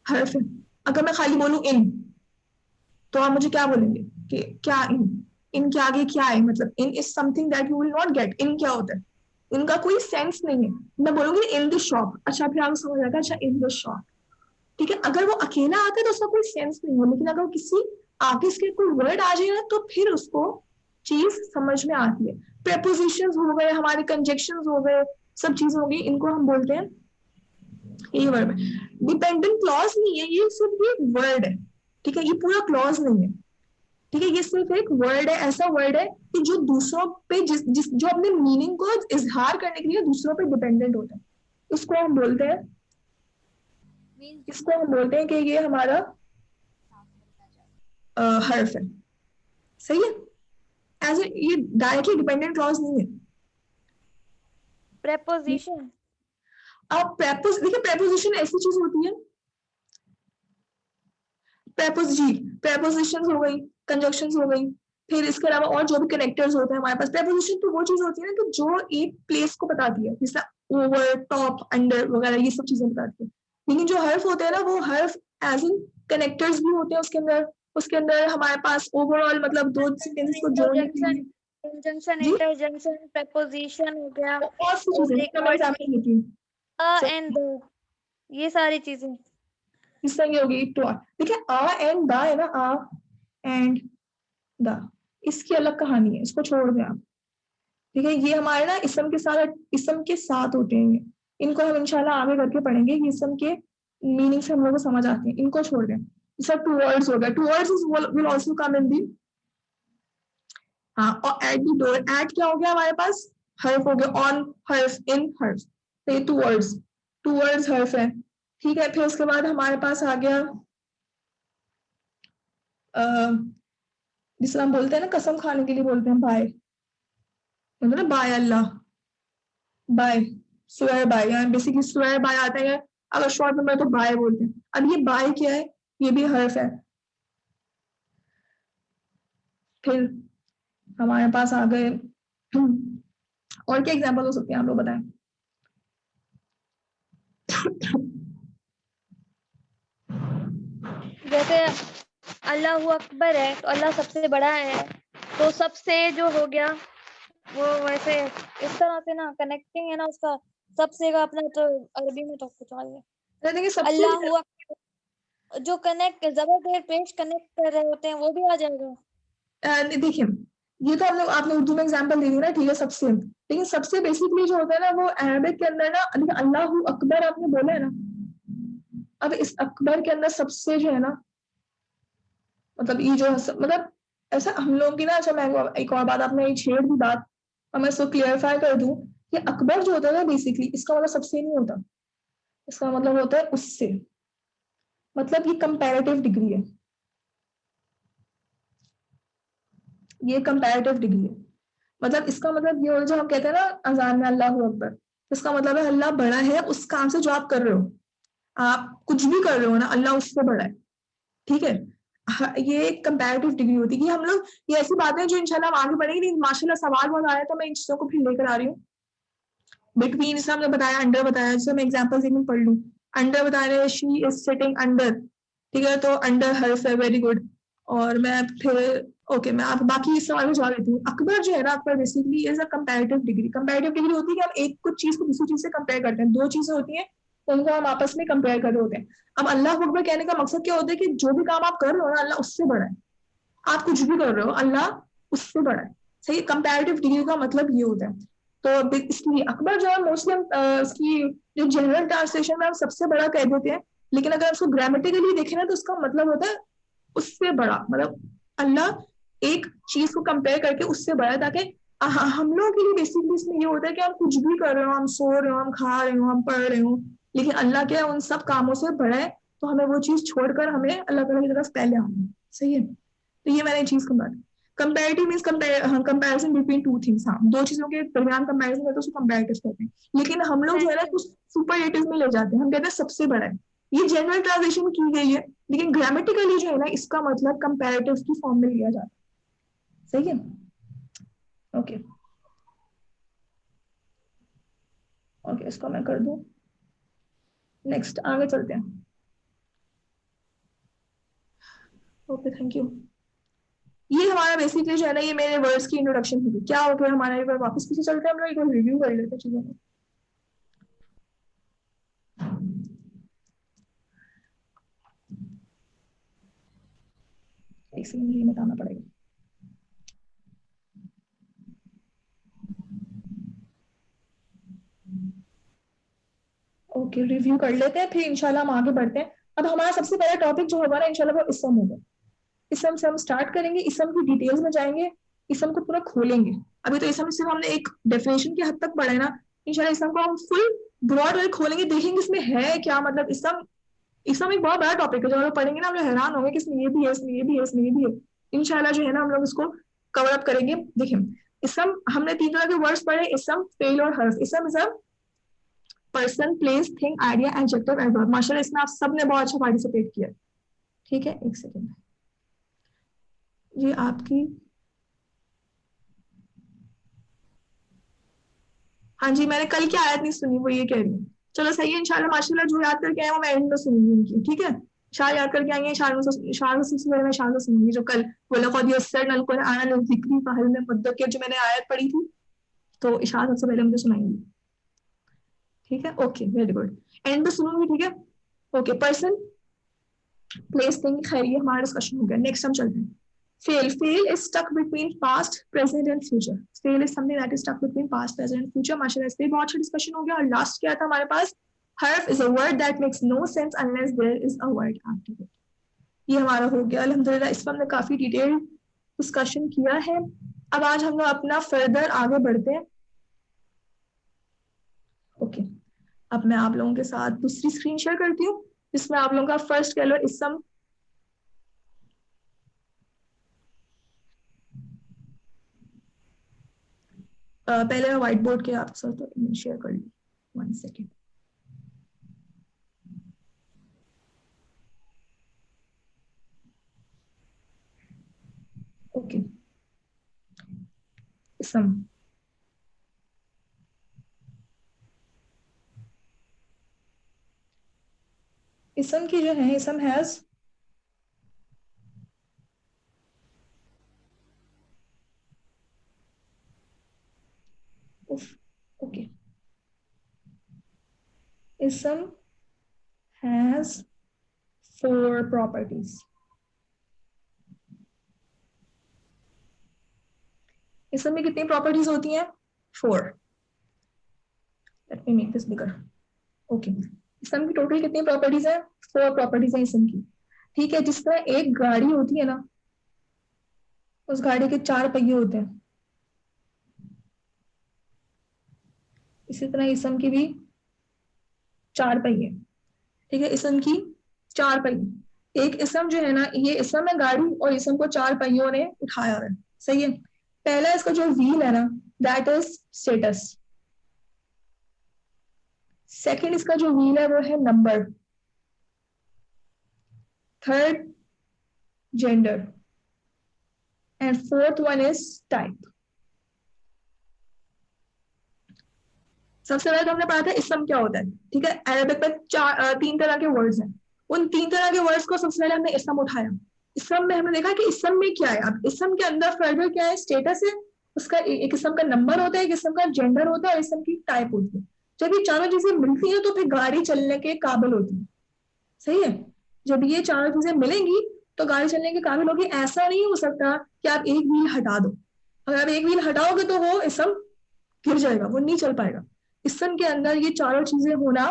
हर्फ है। अगर मैं खाली बोलूं इन तो आप मुझे क्या बोलेंगे कि क्या इन के आगे क्या है, मतलब in is something that you will not get. In क्या होता है, इनका कोई सेंस नहीं है। मैं बोलूंगी इन द शॉप, अच्छा फिर आपको समझ आएगा अच्छा इन द शॉप, ठीक है। अगर वो अकेला आता है तो उसका कोई सेंस नहीं हो, लेकिन अगर किसी आगे इसके कोई वर्ड आ जाए ना तो फिर उसको चीज समझ में आती है। प्रेपोजिशंस हो गए हमारे, कंजक्शंस हो गए, सब चीजें हो गई, इनको हम बोलते हैं ये वर्ब है। डिपेंडेंट क्लॉज नहीं है, ये सिर्फ ये वर्ड है, ठीक है, ये पूरा क्लॉज नहीं है, ठीक है, ये सिर्फ एक वर्ड है, ऐसा वर्ड है कि जो दूसरों पे जिस जो अपने मीनिंग को इजहार करने के लिए दूसरों पे डिपेंडेंट होता है, इसको हम बोलते हैं कि ये हमारा हर्फ है, सही है। एज ये डायरेक्टली डिपेंडेंट क्लॉज नहीं है। प्रेपोजिशन, अब देखिए प्रेपोजिशन ऐसी चीज होती है, प्रेपोजिशंस हो गई, कंजक्शंस हो गई, फिर इसके अलावा और जो भी कनेक्टर्स होते हैं हमारे पास। प्रेपोजिशन तो वो चीज होती है ना कि जो एक प्लेस को बताती है, जैसे ओवर, टॉप, अंडर वगैरह, ये सब चीजें बताती है। लेकिन जो हर्फ होते हैं ना, वो हर्फ एज इन कनेक्टर्स भी होते हैं उसके अंदर हमारे पास ओवरऑल, मतलब दो सेंटेंस को जोड़ने के लिए। कंजंक्शन, जी, इंटरजेक्शन, प्रेपोजिशन हो गया, और सी और चीजें एक मैं एग्जाम्पल देती हूँ। अ एंड द, ये सारी चीजें। इस तरह की होगी टू। देखिए आ एंड द है ना, आ एंड द, इसकी अलग कहानी है, इसको छोड़ दें आप, ठीक है। ये हमारे ना इसम के साथ होते हैं, इनको हम इंशाल्लाह आगे करके पढ़ेंगे, ये इसम के मीनिंग से हम लोग को समझ आते हैं, इनको छोड़ दें। सब टू वर्ड्स हो गए, two words will also come in the, हाँ। और एट द डोर, एट क्या हो गया हमारे पास, हर्फ हो गया, ऑन हर्फ, इन हर्फ, तो ये टू वर्ड्स हर्फ है, ठीक है। फिर उसके बाद हमारे पास आ गया जिसमें हम बोलते हैं ना कसम खाने के लिए बोलते हैं बाय, ना by Allah, by, swear by, यानी बेसिकली स्वेयर बाय आता है, अगर शॉर्ट में तो बाय बोलते हैं। अब ये बाय क्या है, ये भी हर्फ है। फिर हमारे पास आ गए और क्या एग्जांपल हो सकते हैं, आप लोग बताएं। जैसे अल्लाह अकबर है तो अल्लाह सबसे बड़ा है, तो सबसे जो हो गया वो वैसे इस तरह से ना कनेक्टिंग है ना उसका, सबसे का अपना तो अरबी में तो कुछ और है। देखिए सबसे अल्लाह अकबर जो कनेक्ट जबर पेश कनेक्ट कर रहे होते हैं वो भी आ जाएगा। देखिए ये तो हम लोग आपने उर्दू में एग्जांपल दे दी ना, ठीक है, सबसे, लेकिन सबसे बेसिकली जो होता है ना वो अरबिक के अंदर ना, देखिए अल्लाह अकबर आपने बोला है ना, अब इस अकबर के अंदर सबसे जो है ना, मतलब ये जो मतलब ऐसा हम लोग की ना, अच्छा मैं एक और बात आपने छेड़ दी बात, अब मैं इसको क्लियरिफाई कर दूं कि अकबर जो होता है ना बेसिकली, इसका मतलब सबसे नहीं होता, इसका मतलब होता है उससे, मतलब ये कंपैरेटिव डिग्री है, ये कंपैरेटिव डिग्री है। मतलब इसका मतलब ये हो, जो हम कहते हैं ना अजान में अल्लाह अकबर, इसका मतलब है अल्लाह बड़ा है उस काम से जो आप कर रहे हो, आप कुछ भी कर रहे हो ना, अल्लाह उससे बड़ा है, ठीक है। ये कंपैरेटिव डिग्री होती है कि हम लोग, ये ऐसी बातें हैं जो इंशाल्लाह हम आगे बढ़ेंगे, लेकिन माशाल्लाह सवाल बहुत आ रहा है तो मैं इन चीजों को फिर लेकर आ रही हूँ। बिटवीन जैसे हमने बताया, अंडर बताया, जैसे मैं एग्जाम्पल एक मिनट पढ़ लूँ। अंडर बता रहे हैं शी इज सिटिंग अंडर, ठीक है, तो अंडर हर्फ है, वेरी गुड। और मैं फिर ओके, मैं आप बाकी इस सवाल में जवाब देती हूँ। अकबर जो है ना, Akbar basically is a comparative degree. Comparative degree होती है कि हम एक कुछ चीज को दूसरी चीज से कंपेयर करते हैं, दो चीजें होती हैं तो उनको हम आपस में कंपेयर कर रहे होते हैं। अब अल्लाह अकबर कहने का मकसद क्या होता है कि जो भी काम आप कर रहे हो ना, अल्लाह उससे बड़ा है, आप कुछ भी कर रहे हो अल्लाह उससे बड़ा है, सही। कंपैरेटिव डिग्री का मतलब ये होता है। तो इसलिए अकबर जो है मोस्टली हम इसकी जो जनरल ट्रांसलेशन में हम सबसे बड़ा कह देते हैं, लेकिन अगर उसको ग्रामेटिकली देखें ना तो उसका मतलब होता है उससे बड़ा, मतलब अल्लाह एक चीज को कंपेयर करके उससे बड़ा है, ताकि हम लोगों के लिए बेसिकली इसमें ये होता है कि हम कुछ भी कर रहे हो, हम सो रहे हो, हम खा रहे हो, हम पढ़ रहे हो, लेकिन अल्लाह क्या है उन सब कामों से बड़ा है, तो हमें वो चीज छोड़कर हमें अल्लाह ताला की तरफ पहले आना है, सही है। तो ये मैंने चीज comparative means comparison between two things, हाँ, दो चीजों के दरमियान कंपैरिजन करते हैं उसको कंपैरेटिव कहते हैं। लेकिन हम लोग जो है ना कुछ सुपरलेटिव में ले जाते हैं, हम कहते हैं सबसे बड़ा है। ये जनरल ट्रांसलेशन की गई है, लेकिन ग्रामेटिकली जो है ना इसका मतलब कंपैरेटिव की फॉर्म में लिया जाता है। सही है, ओके ओके, इसको मैं कर दूं। नेक्स्ट आगे चलते हैं। Okay thank you. ये हमारा बेसिकली जो है ना ये मेरे वर्ड्स की इंट्रोडक्शन होगी। क्या हो गया हमारा, एक बार वापस पीछे चलते हैं, हम लोग एक बार रिव्यू कर लेते हैं चीजों को। एक सेकंड मुझे बताना पड़ेगा। ओके रिव्यू कर लेते हैं, फिर इंशाल्लाह हम आगे बढ़ते हैं। अब हमारा सबसे पहला टॉपिक जो होगा ना इंशाल्लाह वो इसम होगा। इसम से हम स्टार्ट करेंगे, इसम की डिटेल्स में जाएंगे, इसम को पूरा खोलेंगे। अभी तो इसम सिर्फ हमने एक डेफिनेशन के हद तक पढ़ा है ना, इंशाल्लाह इसम को हम फुल ब्रॉड वे खोलेंगे, देखेंगे इसमें है क्या, मतलब इसम एक बहुत बड़ा टॉपिक है। जब हम लोग पढ़ेंगे ना हम लोग हैरान होंगे कि इसमें ये भी है, इसमें ये भी है, इसमें ये भी है। इंशाल्लाह जो है ना हम लोग इसको कवर अप करेंगे। देखिए इसम हमने 3 तरह के वर्ड्स पढ़े, इसम, फेल और हर्फ। इसम is a person, place, thing, idea, adjective, adverb. माशाल्लाह इसमें आप सबने बहुत अच्छा पार्टिसिपेट किया। ठीक है, एक सेकेंड, ये आपकी, हाँ जी मैंने कल की आयत नहीं सुनी, वो ये कह रही है। चलो सही है, इंशाल्लाह माशाल्लाह जो याद करके आए वो मैं एंड में सुनूंगी उनकी। ठीक है, शायद याद करके आई है, शायद में शायद सुनूंगी जो कल वलक़द यस्सरना अल-क़ुरआन लिज़िक्रि फ़हल मिन मुद्दकिर जो मैंने आयत पढ़ी थी, तो इशाद सबसे पहले मुझे सुनाएंगी। ठीक है, ओके वेरी गुड, एंड में सुनूंगी। ठीक है, ओके पर्सन, प्लेस, थिंग, खैर ये हमारा डिस्कशन हो गया। नेक्स्ट हम चलते हैं। Fail. Fail is stuck between past, present and future. Fail is something that is stuck between past, present and future. माशाल्लाह इस पे बहुत अच्छा डिस्कशन हो गया। और लास्ट क्या था हमारे पास, हर्फ is a word that makes no sense unless there is a word after it. ये हमारा हो गया अल्हम्दुलिल्लाह। इस पर हमने काफी डिटेल डिस्कशन किया है। अब आज हम लोग अपना फर्दर आगे बढ़ते हैं। ओके अब मैं आप लोगों के साथ दूसरी स्क्रीन शेयर करती हूँ, जिसमें आप लोगों का फर्स्ट कह लो इसम, पहले मैं व्हाइट बोर्ड के आपके साथ तो शेयर कर ली, 1 सेकेंड। ओके इसम, इसम की जो है, इसम has okay, ism has 4 properties. इसम में कितनी प्रॉपर्टीज होती हैं, 4। Let me make this bigger. Okay इसम की टोटल कितनी प्रॉपर्टीज है, 4 प्रॉपर्टीज है इसम की। ठीक है, जिस तरह एक गाड़ी होती है ना, उस गाड़ी के 4 पहिए होते हैं, इसी तरह इसम की भी 4 पहिए। ठीक है, इसम की 4 पहिए। एक इसम जो है ना, ये इसम है गाड़ी, और इसम को 4 पहियों ने उठाया है। सही है, पहला इसका जो व्हील है ना, दैट इज स्टेटस। सेकंड इसका जो व्हील है वो है number. Third gender, and fourth one is type. सबसे पहले तो हमने पढ़ा था इसम क्या होता है। ठीक है, अरबिक में 3 तरह के वर्ड्स हैं। उन 3 तरह के वर्ड्स को सबसे पहले हमने इसम उठाया। इसम में हमने देखा कि इसम में क्या है। अब इसम के अंदर फर्दर क्या है, स्टेटस है, उसका एक इसम का नंबर होता है, एक इसम का जेंडर होता है, और इसम की टाइप होती है। जब ये चारों चीजें मिलती हैं तो फिर गाड़ी चलने के काबिल होती है। सही है, जब ये चारों चीजें मिलेंगी तो गाड़ी चलने के काबिल होगी। ऐसा नहीं हो सकता कि आप एक व्हील हटा दो, अगर आप एक व्हील हटाओगे तो वो इसम गिर जाएगा, वो नहीं चल पाएगा। इसम के अंदर ये चारों चीजें होना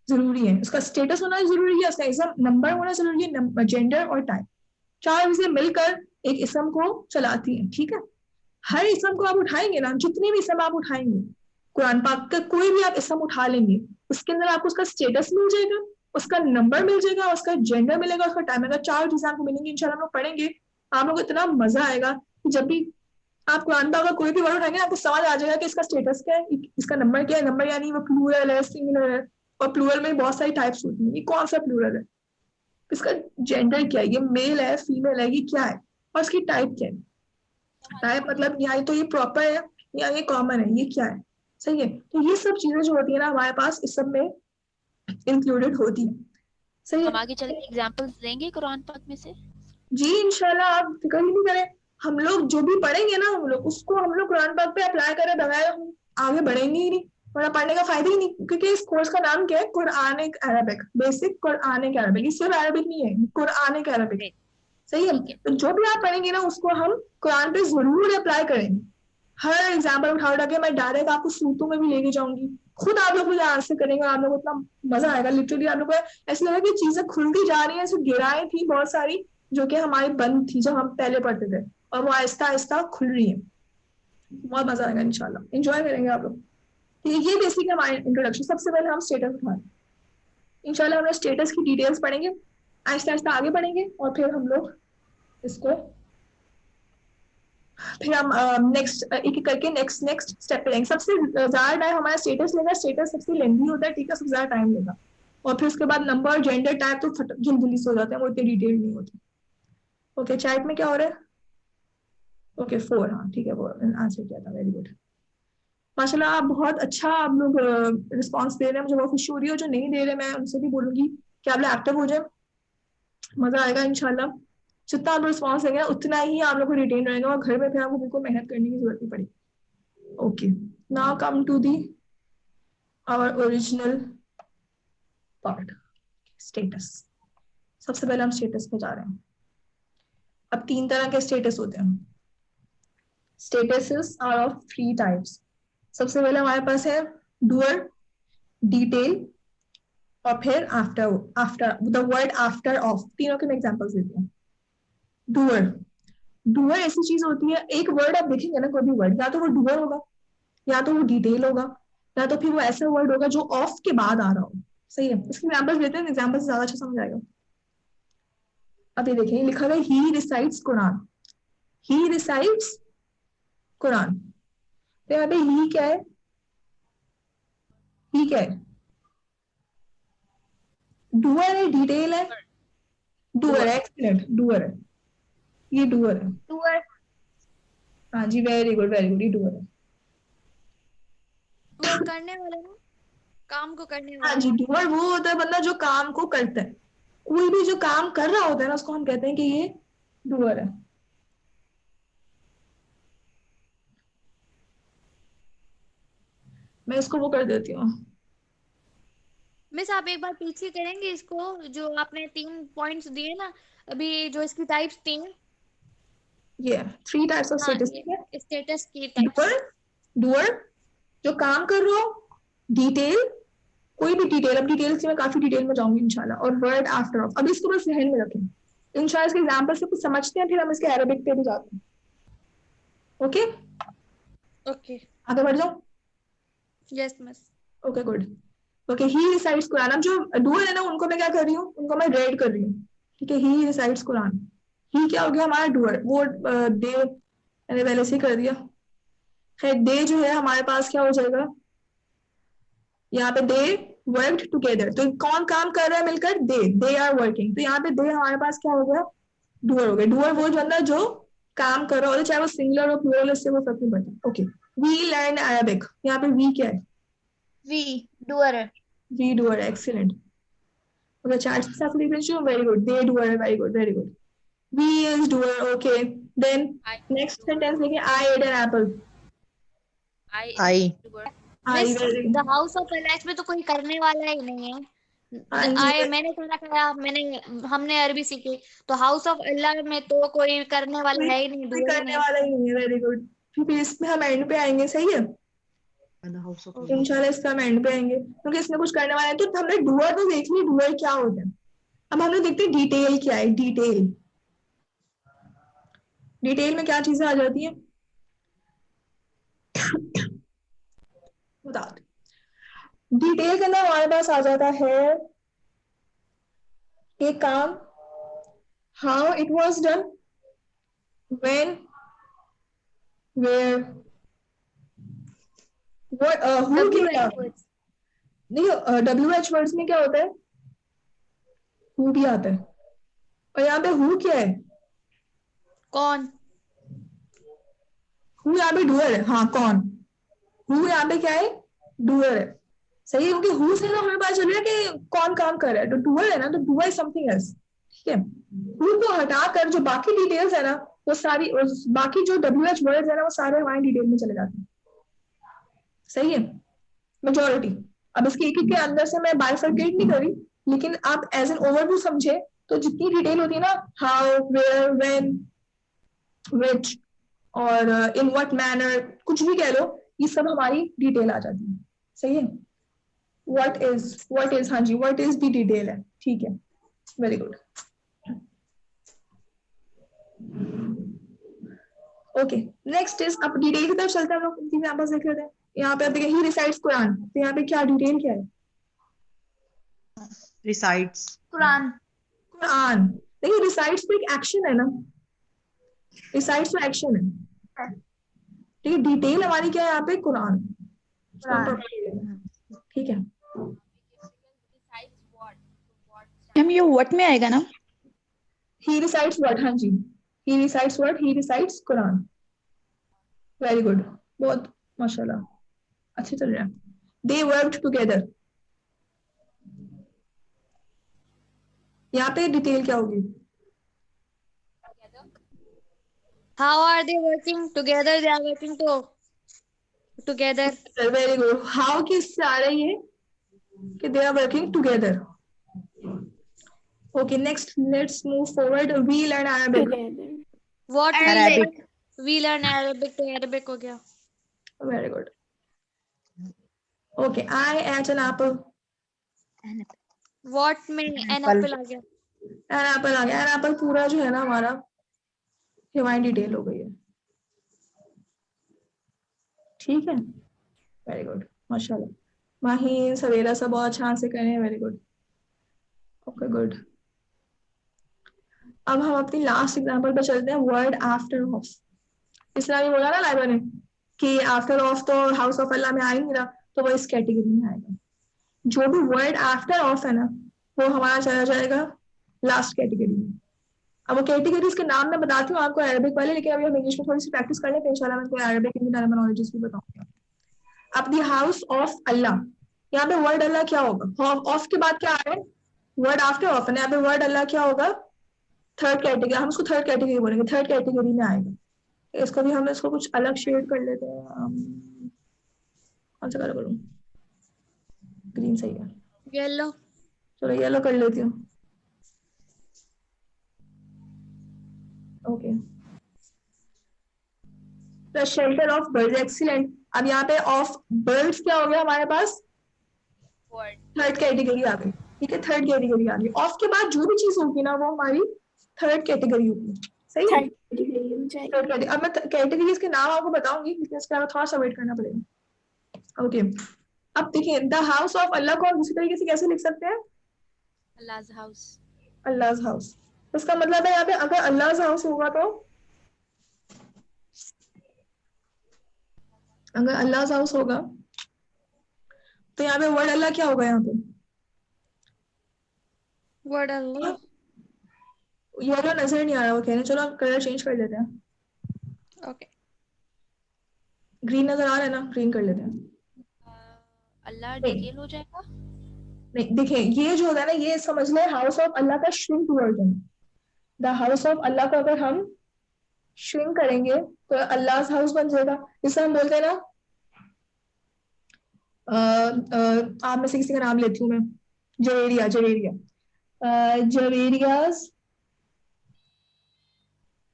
जरूरी है। उसका स्टेटस होना जरूरी है, उसका इसम नंबर होना जरूरी है, जेंडर और टाइप। 4 चीजें मिलकर एक इसम को चलाती है। ठीक है, हर इसम को आप उठाएंगे ना, जितने भी इसम आप उठाएंगे, कुरान पाक का कोई भी आप इसम उठा लेंगे, उसके अंदर आपको उसका स्टेटस मिल जाएगा, उसका नंबर मिल जाएगा, उसका जेंडर मिलेगा, उसका टाइम मिलेगा। 4 चीजें आपको मिलेंगी। इंशाल्लाह हम लोग पढ़ेंगे, आप लोग को इतना मजा आएगा कि जब भी आप कुरान पाक का कोई भी वर्ड उठाएंगे आपको समझ आ जाएगा कि इसका स्टेटस क्या है, इसका नंबर क्या है। नंबर यानी वो प्लूरल है, सिंगुलर है, और प्लूरल में बहुत सारी टाइप्स होती हैं, ये कौन सा प्लूरल है, इसका जेंडर क्या है, ये मेल है फीमेल है, ये क्या है, और इसकी टाइप क्या है। टाइप मतलब या तो ये प्रॉपर है या ये कॉमन है, ये क्या है, सही है। तो ये सब चीजें जो होती है ना हमारे पास इस सब में इंक्लूडेड होती है, सही हम है। आगे चल के एग्जांपल्स देंगे कुरान पाक में से। जी इंशाल्लाह, आप फिक्र ही नहीं करें, हम लोग जो भी पढ़ेंगे ना हम लोग उसको हम लोग कुरान पाक पे अप्लाई करें, बगैर हम आगे बढ़ेंगे ही नहीं, वरना पढ़ने का फायदा ही नहीं। क्योंकि इस कोर्स का नाम क्या है, Quranic Arabic, basic Quranic Arabic, ये सिर्फ अरबिक नहीं है, कुरानिक अरबिक, सही है। ठीक है। तो जो भी आप पढ़ेंगे ना उसको हम कुरान पे जरूर अप्लाई करेंगे। हर एग्जाम्पल उठा के मैं डायरेक्ट आपको सूतों में भी लेके जाऊंगी, खुद आप लोग मुझे आंसर करेंगे और आप लोग को इतना मजा आएगा, लिटरली आप लोग को ऐसा लगा कि चीजें खुलती जा रही है, ऐसे गिराएं थी बहुत सारी जो कि हमारी बंद थी जब हम पहले पढ़ते थे, और वो आहिस्ता आहिस्ता खुल रही है। बहुत मजा आएगा इंशाल्लाह, एंजॉय करेंगे आप लोग। तो ये बेसिक हमारे इंट्रोडक्शन। सबसे पहले हम स्टेटस उठा, इंशाल्लाह हम लोग स्टेटस की डिटेल्स पढ़ेंगे, आहिस्ता आहिस्ता आगे बढ़ेंगे और फिर हम लोग इसको फिर हम नेक्स्ट एक एक करके नेक्स्ट नेक्स्ट स्टेप पे जाएंगे। सबसे ज्यादा टाइम हमारा स्टेटस लेगा, स्टेटस सबसे लेंथी होता है, ठीक है, सबसे ज्यादा टाइम लेगा। और फिर उसके बाद नंबर जेंडर टाइप तो जल्दी जल्दी से हो जाते हैं, वो इतने डिटेल नहीं होते। ओके, चैट में क्या हो रहा है, ओके 4, हाँ ठीक है, वो आंसर किया था, वेरी गुड माशाल्लाह। आप बहुत अच्छा आप लोग रिस्पॉन्स दे रहे हैं, मुझे बहुत खुशी हो रही है। जो नहीं दे रहे मैं उनसे भी बोलूंगी कि आप लोग एक्टिव हो जाए, मजा आएगा इंशाल्लाह। जितना आप रिस्पॉन्स देंगे उतना ही आप लोग को रिटेन रहेगा, और घर में फिर आपको बिल्कुल मेहनत करने की जरूरत नहीं पड़ेगी। Okay, now come to the our original part, status. सबसे पहले हम स्टेटस पे जा रहे हैं। अब 3 तरह के स्टेटस होते हैं। Statuses are of 3 types. सबसे पहले हमारे पास है डूअर, डिटेल और फिर after, after the word after of. तीनों के मैं एग्जांपल्स देती हूँ। डूअर, डूअर ऐसी चीज होती है, एक वर्ड आप देखेंगे ना, कोई भी वर्ड, या तो वो डूअर होगा या तो वो डिटेल होगा या तो फिर वो ऐसा वर्ड होगा जो ऑफ के बाद आ रहा हो, सही है। इसके एग्जांपल्स देते हैं, एग्जांपल से ज्यादा अच्छा समझ आएगा। अब ये देखें, लिखा हुआ है ही रिसाइट्स कुरान, ही रिसाइट्स कुरान। तो यहाँ पे ही क्या है, ही क्या है, डूअर है, डिटेल है, डूअर है, एक्सीलेंट, डूअर है, ये डूअर है। डूअर, हाँ जी, वेरी गुड वेरी गुड, ये डूअर है। डूअर करने वाला ना, काम को करने हाँ वाला। जी, डूअर वो होता है बंदा जो काम को करता है, कोई भी जो काम कर रहा होता है ना उसको हम कहते हैं कि ये डूअर है। मैं इसको वो कर देती हूँ। मिस आप एक बार पीछे करेंगे इसको, जो आपने 3 पॉइंट्स दिए ना अभी, जो इसकी टाइप्स 3। ये 3 टाइप्स ऑफ हाँ, स्टेटस, ठीक है। ये स्टेटस की टाइप्स। डूअर, डूअर जो काम कर रहा हो, डिटेल कोई भी डिटेल, अब डिटेल से मैं काफी डिटेल में जाऊंगी इंशाल्लाह, और वर्ड आफ्टर ऑफ। अब इसको बस जहन में रखें, इंशाल्लाह इसके एग्जांपल से कुछ समझते हैं, फिर हम इसके अरबिक पे भी जाते हैं। ओके, ओके, आगे बढ़ जाओ। Yes miss. Okay good. Okay, he recites Quran. अब जो डूअर है ना उनको मैं क्या कर रही हूँ, उनको मैं रेड कर रही हूँ, ठीक है। ही रिसाइट्स कुरान, ही क्या हो गया हमारा डूअर, वो दे मैंने पहले से ही कर दिया। खैर दे जो है हमारे पास क्या हो जाएगा, यहाँ पे दे वर्कड टुगेदर, तो कौन काम कर रहा है मिलकर, दे आर वर्किंग। तो यहाँ पे दे हमारे पास क्या हो गया, डूअर हो गया। डूअर वो बंदा जो काम कर रहा होता है, चाहे वो सिंगुलर हो प्लूरल, इससे वो फर्क नहीं पड़ता। ओके, वी लर्न अरबिक, यहाँ पे वी क्या है, we doer, we doer, excellent. Okay, chart के साथ लिख रही हूँ, very good, they doer, very good very good. We is doer, okay. Then next sentence देखिए, I ate an apple, I I, miss very, the house of Alex में तो कोई करने वाला ही नहीं है। हाँ जी, मैंने खाना खाया, हमने अरबी सीखी, तो हाउस ऑफ अल्लाह में तो कोई करने वाला है ही नहीं, कोई डूअर ही करने नहीं। वाला ही नहीं है, वेरी गुड। फिर इसमें हम एंड पे आएंगे, सही है, इंशाल्लाह इसका हम एंड पे आएंगे, क्योंकि इसमें कुछ करने वाला है। तो हमने डूअर तो देख ली, डूअर क्या होता है। अब हम लोग देखते हैं डिटेल क्या है, डिटेल, डिटेल में क्या चीजें आ जाती है, बता दो। डिटेल के अंदर हमारे पास आ जाता है एक काम, how it was done, when, where, what, who W किया, and words। नहीं, WH वर्ड्स में क्या होता है, हु भी आता है, और यहाँ पे हु क्या है, कौन? हु यहाँ पे डूअर है, हाँ कौन, हु यहाँ पे क्या है, डूअर है, सही है, क्योंकि हु से तो हमें पता चल रहा है कि कौन काम कर रहा है, तो डूअर है ना, तो डूअर इज समथिंग एल्स, ठीक है। हु को हटाकर जो बाकी डिटेल्स है ना, वो सारी, बाकी जो WH वर्ड्स है ना, वो सारे हमारे डिटेल में चले जाते हैं, सही है, मेजोरिटी। अब इसके एक के अंदर से मैं बाइफरकेट नहीं करी, लेकिन आप एज एन ओवरव्यू समझे तो जितनी डिटेल होती है ना, हाउ, वेयर, व्हेन, व्हिच और इन व्हाट मैनर, कुछ भी कह लो, ये सब हमारी डिटेल आ जाती है, सही है। व्हाट इज, हाँ जी, व्हाट इज भी डिटेल है, ठीक है, very good. Okay, next is, अब डिटेल की तरफ चलते हैं हम लोग, एग्जांपल्स देख लेते हैं। यहाँ पे आप देखिए, ही रिसाइड्स कुरान, तो यहाँ पे क्या डिटेल क्या है, resides, कुरान। कुरान। देखिए रिसाइड्स तो एक एक्शन है ना, रिसाइड्स तो एक्शन है, ठीक है, डिटेल हमारी क्या है यहाँ पे, कुरान, ठीक है। मैम ये व्हाट में आएगा ना? He recites what, हाँ जी, he recites what, he recites Quran, very good, बहुत माशाल्लाह, अच्छे चल रहे हैं। They worked together, यहाँ पे डिटेल क्या होगी, How are they working together? They are working together. Very good. How किससे आ रही है कि they are working together, okay, next let's move forward, we learn Arabic, What we Arabic. learn? We learn Arabic, तो Arabic हो गया। very good, okay, I ate an apple, What में an Apple. apple आ गया। an apple आ गया, an apple पूरा जो है ना हमारा, ये हमारी डिटेल हो गई है, ठीक है, वेरी गुड, माशाल्लाह, माहीन सवेरा सब बहुत अच्छा से करें, वेरी गुड, ओके गुड। अब हम अपनी लास्ट एग्जांपल पर चलते हैं, वर्ड आफ्टर ऑफ। इसलिए अभी बोला ना लाइबा ने कि आफ्टर ऑफ तो हाउस ऑफ अल्लाह में आएंगे ना, तो वो इस कैटेगरी में आएगा, जो भी वर्ड आफ्टर ऑफ है ना, वो हमारा चला जाएगा लास्ट कैटेगरी में। अब वो कैटेगरीज के नाम मैं बताती हूँ आपको अरबिक वाले, लेकिन अभी हम इंग्लिश में थोड़ी सी प्रैक्टिस कर लेते हैं, इंशाल्लाह मैं कोई अरबिक की टर्मिनोलॉजीज भी बताऊंगी। अब द हाउस ऑफ अल्लाह, यहाँ पे वर्ड अल्लाह क्या होगा, ऑफ के बाद क्या आ रहा है, वर्ड आफ्टर ऑफ है, यहाँ पे वर्ड अल्लाह क्या होगा, थर्ड कैटेगरी, हम उसको थर्ड कैटेगरी बोलेंगे, थर्ड कैटेगरी में आएगा। इसको भी हम इसको कुछ अलग शेड कर लेते हैं, कौन सा कलर करूँ, ग्रीन सही है, येलो। चलो येलो कर लेती हूँ, okay. The shelter of birds, excellent. अब यहाँ पे ऑफ बर्ड्स क्या हो गया हमारे पास, थर्ड कैटेगरी आ गई, ठीक है, थर्ड कैटेगरी आ गई। ऑफ के बाद जो भी चीज होगी ना, वो हमारी थर्ड कैटेगरी होगी, सही है। थर्ड कैटेगरी, अब मैं कैटेगरीज के नाम आपको बताऊंगी, लेकिन इसके अलावा थोड़ा सा वेट करना पड़ेगा, ओके। अब देखिए, द हाउस ऑफ अल्लाह को दूसरी तरीके से कैसे लिख सकते हैं, Allah's house. अल्लाह's हाउस। इसका मतलब है यहाँ पे अगर अल्लाह's हाउस होगा तो, अगर अल्लाह's हाउस होगा तो यहाँ पे वर्ड अल्लाह क्या होगा, यहाँ पे वर्ड अल्लाह। येलो नजर नहीं आ रहा, वो कह रहे हैं, चलो हम कलर चेंज कर लेते हैं, ओके। ग्रीन नजर आ रहा है ना, ग्रीन कर लेते हैं। अल्लाह नहीं। डिटेल हो जाएगा। नहीं देखिए, ये जो होता है ना, ये समझ लें हाउस ऑफ अल्लाह का shrink version. The house of Allah को अगर हम श्रिंक करेंगे तो अल्लाह's हाउस बन जाएगा। जैसे हम बोलते हैं ना, आप में से किसी का नाम लेती हूँ मैं, जवेरिया, जवेरियाज,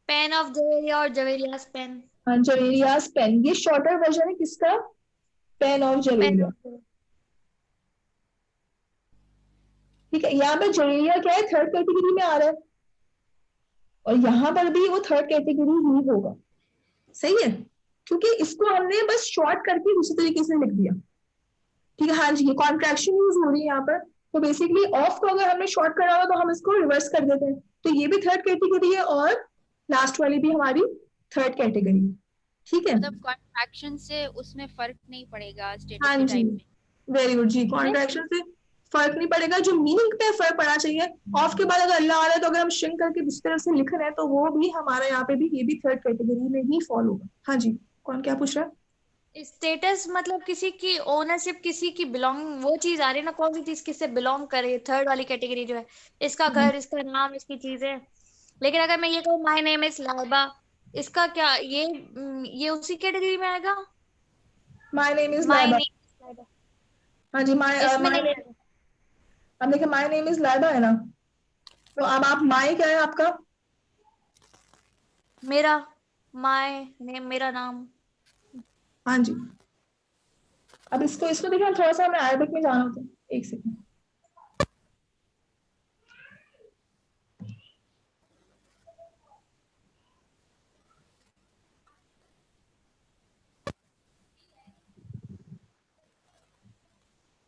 पेन ऑफ जवेरिया और जवेरियास पेन। जवेरियाज पेन, ये शॉर्टर वर्जन है किसका, पेन ऑफ जवेरिया, ठीक है। यहाँ पे जवेरिया क्या है, थर्ड कैटेगरी में आ रहा है, और यहाँ पर भी वो थर्ड कैटेगरी ही होगा, सही है, क्योंकि इसको हमने बस शॉर्ट करके दूसरे तरीके से लिख दिया, ठीक है। हाँ जी, ये कॉन्ट्रैक्शन यूज हो रही है यहाँ पर, तो बेसिकली ऑफ को अगर हमने शॉर्ट करा हुआ तो हम इसको रिवर्स कर देते हैं, तो ये भी थर्ड कैटेगरी है और लास्ट वाली भी हमारी थर्ड कैटेगरी, ठीक है। मतलब कॉन्ट्रैक्शन से उसमें फर्क नहीं पड़ेगा हाँ स्टेटस के जी, टाइप में। वेरी गुड जी, कॉन्ट्रैक्शन से फर्क नहीं पड़ेगा, जो मीनिंग पे फर्क पड़ना चाहिए। ऑफ के बाद अगर अल्लाह आ रहा है तो अगर हम श्रिंक करके जिस तरह से लिख रहे हैं तो वो भी हमारा यहाँ पे भी ये भी थर्ड कैटेगरी में ही फॉलो होगा। हाँ जी, कौन क्या पूछ रहा है? स्टेटस मतलब किसी की ओनरशिप, किसी की बिलोंग, वो चीज आ रही है ना, कौन सी चीज किससे बिलोंग करे, थर्ड वाली कैटेगरी जो है, इसका घर, इसका नाम, इसकी चीजें। लेकिन अगर मैं ये कहूँ माय नेम इज लाइबा, इसका क्या, ये उसी कैटेगरी में आएगा? My name is my Laiba. Name is Laiba हाँ जी, इसमें नहीं आएगा। अब देखिए माय नेम इज लाइबा है ना, तो अब आप माय क्या है आपका? मेरा माय नेम, मेरा नाम। हाँ जी, अब इसको इसको देखिए, थोड़ा सा हमें अरबिक में जाना होता है, एक सेकंड।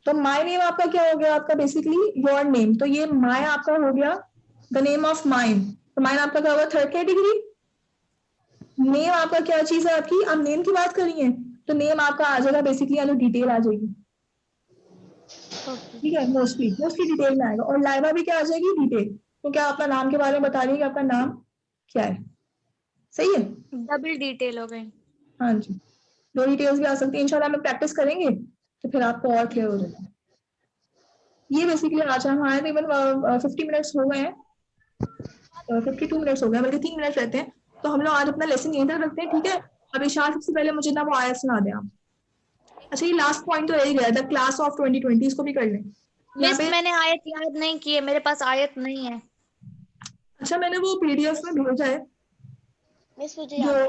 तो माय नेम आपका क्या हो गया? आपका बेसिकली योर नेम, तो ये माय आपका हो गया द नेम ऑफ माइन। तो माइन आपका क्या होगा? Third category. नेम आपका क्या चीज है आपकी? आप नेम की बात करी है तो नेम आपका आ जाएगा बेसिकली, डिटेल आ जाएगी, ठीक है, मोस्टली डिटेल में आएगा। और लाइबा भी क्या आ जाएगी? डिटेल। तो क्या अपना नाम के बारे में बता रही है कि आपका नाम क्या है, सही है? डबल डिटेल हो गई। हाँ जी, दो डिटेल्स भी आ सकती है। इंशाल्लाह हम प्रैक्टिस करेंगे तो फिर आपको और क्लियर हो जाएगा। ये बेसिकली आज हम आए थे, 50 मिनट्स हो गए हैं, 52 मिनट्स हो गए, बल्कि 3 मिनट रहते हैं। तो हम लोग आज अपना लेसन यहीं तक रखते हैं, ठीक है? अब इशार सबसे पहले मुझे ना वो आयत सुना दें आप। अच्छा, ये लास्ट पॉइंट तो रह ही गया, द क्लास ऑफ 2020, इसको भी कर लें यहाँ मिस पे। मैंने आयत याद नहीं की है, मेरे पास आयत नहीं है। अच्छा, मैंने वो पीडीएफ में भेजा है मिस मुझे जो, याद है।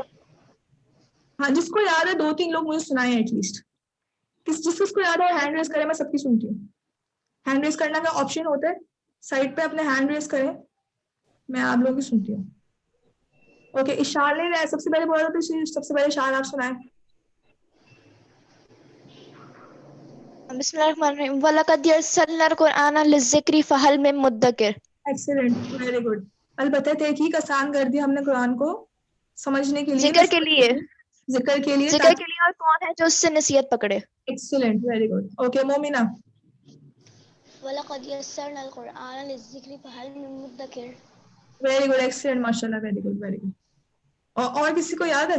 हाँ जिसको याद है 2-3 लोग मुझे सुनाए एटलीस्ट। जिसको याद है हैंड रेज करें, मैं सबकी सुनती हूँ। हैंड रेज करना का ऑप्शन होता है साइड पे, अपने हैंड रेज करें, मैं आप लोगों की सुनती हूँ। ओके, इशार ले रहा है, सबसे पहले बोला तो सबसे पहले इशार आप सुनाए। बिस्मिल्लाहिर्रहमानिर्रहीम वलक़द यस्सरनल कुरआन लिज़्ज़िक्रि फ़हल मिन मुद्दकिर। Excellent, very good. अलबत्ता तहकीक आसान कर दिया हमने कुरान को समझने के लिए, जिक्र के लिए, जिक्र के लिए, जिक्र के लिए, और कौन है जो उससे नसीहत पकड़े। Excellent, very good. Okay Momina. वलक़द यस्सरनल कुरआन लिज़्ज़िक्रि फ़हल मिन मुद्दकिर। वेरी गुड, एक्सीलेंट, माशाल्लाह, वेरी गुड, वेरी गुड। और किसी को याद है?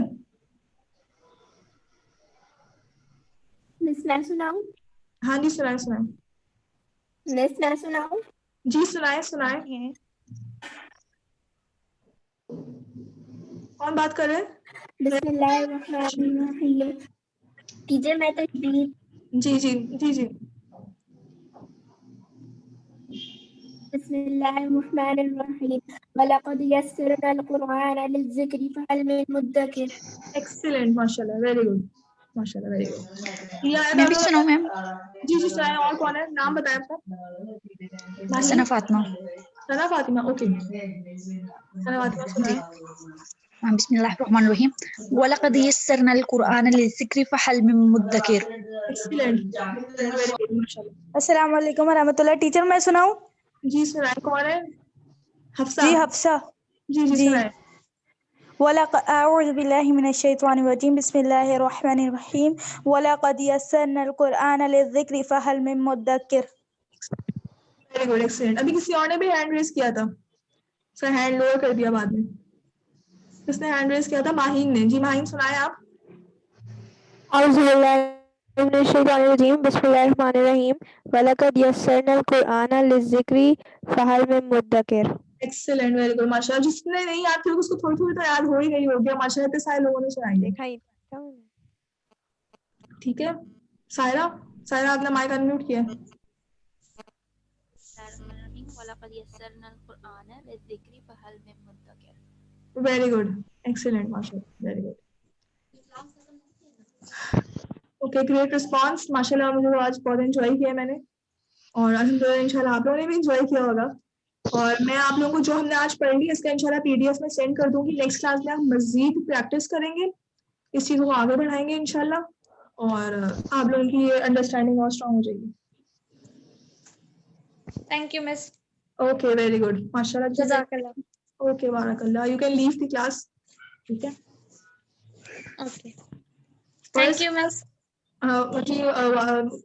मिस मैं सुनाऊं? हाँ जी, सुनाए सुनाए। मिस मैं सुनाऊं? जी सुनाए सुनाए। कौन बात कर रहे हैं? बिस्मिल्लाहिर्रहमानिर्रहीम। टीचर मैं तो जी जी जी जी। बिस्मिल्लाहिर्रहमानिर्रहीम वलक़द यस्सरनल कुरआन लिज़्ज़िक्रि फ़हल मिन मुद्दकिर। एक्सीलेंट, माशाल्लाह, वेरी गुड, माशाल्लाह, वेरी गुड। ये आयत मैं आप भी लोग, सुनाऊं मैम? जी जी सुनाए। और कौन है, नाम बताएं आपका? सना फातिमा। सना फातिमा, ओके, सना फातिमा जी सुनाए। हाँ, बिस्मिल्लाहिर्रहमानिर्रहीम वलक़द यस्सरनल कुरआन लिज़्ज़िक्रि फ़हल मिन मुद्दकिर। एक्सीलेंट, वेरी गुड, माशाल्लाह। अस्सलाम वालेकुम वरहमतुल्लाह। टीचर मैं सुनाऊं? जी सुनाए। कौन है? हफ्सा। जी हफ्सा। जी जी जी सुनाए। अऊज़ु बिल्लाहि मिनश शैतानिर रजीम बिस्मिल्लाहिर रहमानिर रहीम वलक़द यस्सरनल कुरआन लिज़्ज़िक्रि फ़हल मिन मुद्दकिर। Very good, excellent. अभी किसी और ने भी हैंड रेज किया था, सर हैंड लोअर कर दिया बाद में। किसने हैंड रेज किया था? माहीन ने। जी माहीन सुनाए आप। औज़ु बिल्लाहि मिनश शैतानिर रजीम बिस्मिल्लाहिर्रहमानिर्रहीम वलक़द यस्सरनल कुरआन लिज़्ज़िक्रि फ़हल मिन मुद्दकिर। एक्सीलेंट, वेरी गुड, माशाल्लाह। जिसने नहीं याद किया उसको थोड़ी थोड़ी तो याद हो ही गई होगी, माशाल्लाह इतने सारे लोगों ने सुनाई है। देखा ही था। ठीक है, सायरा, सायरा आपने माइक अनम्यूट किया। वलक़द यस्सरनल कुरआन लिज़्ज़िक्रि फ़हल मिन मुद्दकिर। वेरी गुड, एक्सीलेंट, माशाल्लाह, very good. Okay, great response, माशाल्लाह। मुझे तो आज बहुत एंजॉय किया मैंने, और अल्हम्दुलिल्लाह इंशाल्लाह आप लोगों ने भी एंजॉय किया होगा। और मैं आप लोगों को जो हमने आज पढ़ ली इसका इंशाल्लाह पीडीएफ में सेंड कर दूंगी। नेक्स्ट क्लास में हम मजीद प्रैक्टिस करेंगे, इस चीज़ को आगे बढ़ाएंगे इंशाल्लाह, और आप लोगों की अंडरस्टैंडिंग और स्ट्रांग हो जाएगी। Thank you miss. Okay, very good, माशाल्लाह। जज़ाकल्लाह। ओके, बारकल्लाह। You can leave the class, ठीक है? Okay, thank you miss. Okay,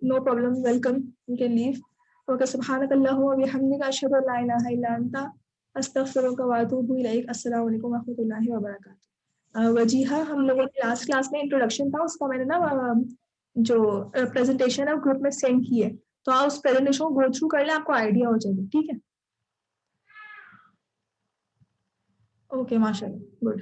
no problem. Welcome. You can leave. Okay, subhanakallahumma wa bihamdika ashhadu an la ilaha illa anta astaghfiruka wa atubu ilaik. Assalamu alaikum wa rahmatullahi wa barakatuh. Wajiha, हम लोगों ने last class में introduction था उसका मैंने ना जो presentation है ग्रुप में सेंड की है, तो आप उस प्रेजेंटेशन को गो थ्रू कर ले, आपको आइडिया हो जाएगा. ठीक है. ओके, माशाल्लाह, गुड.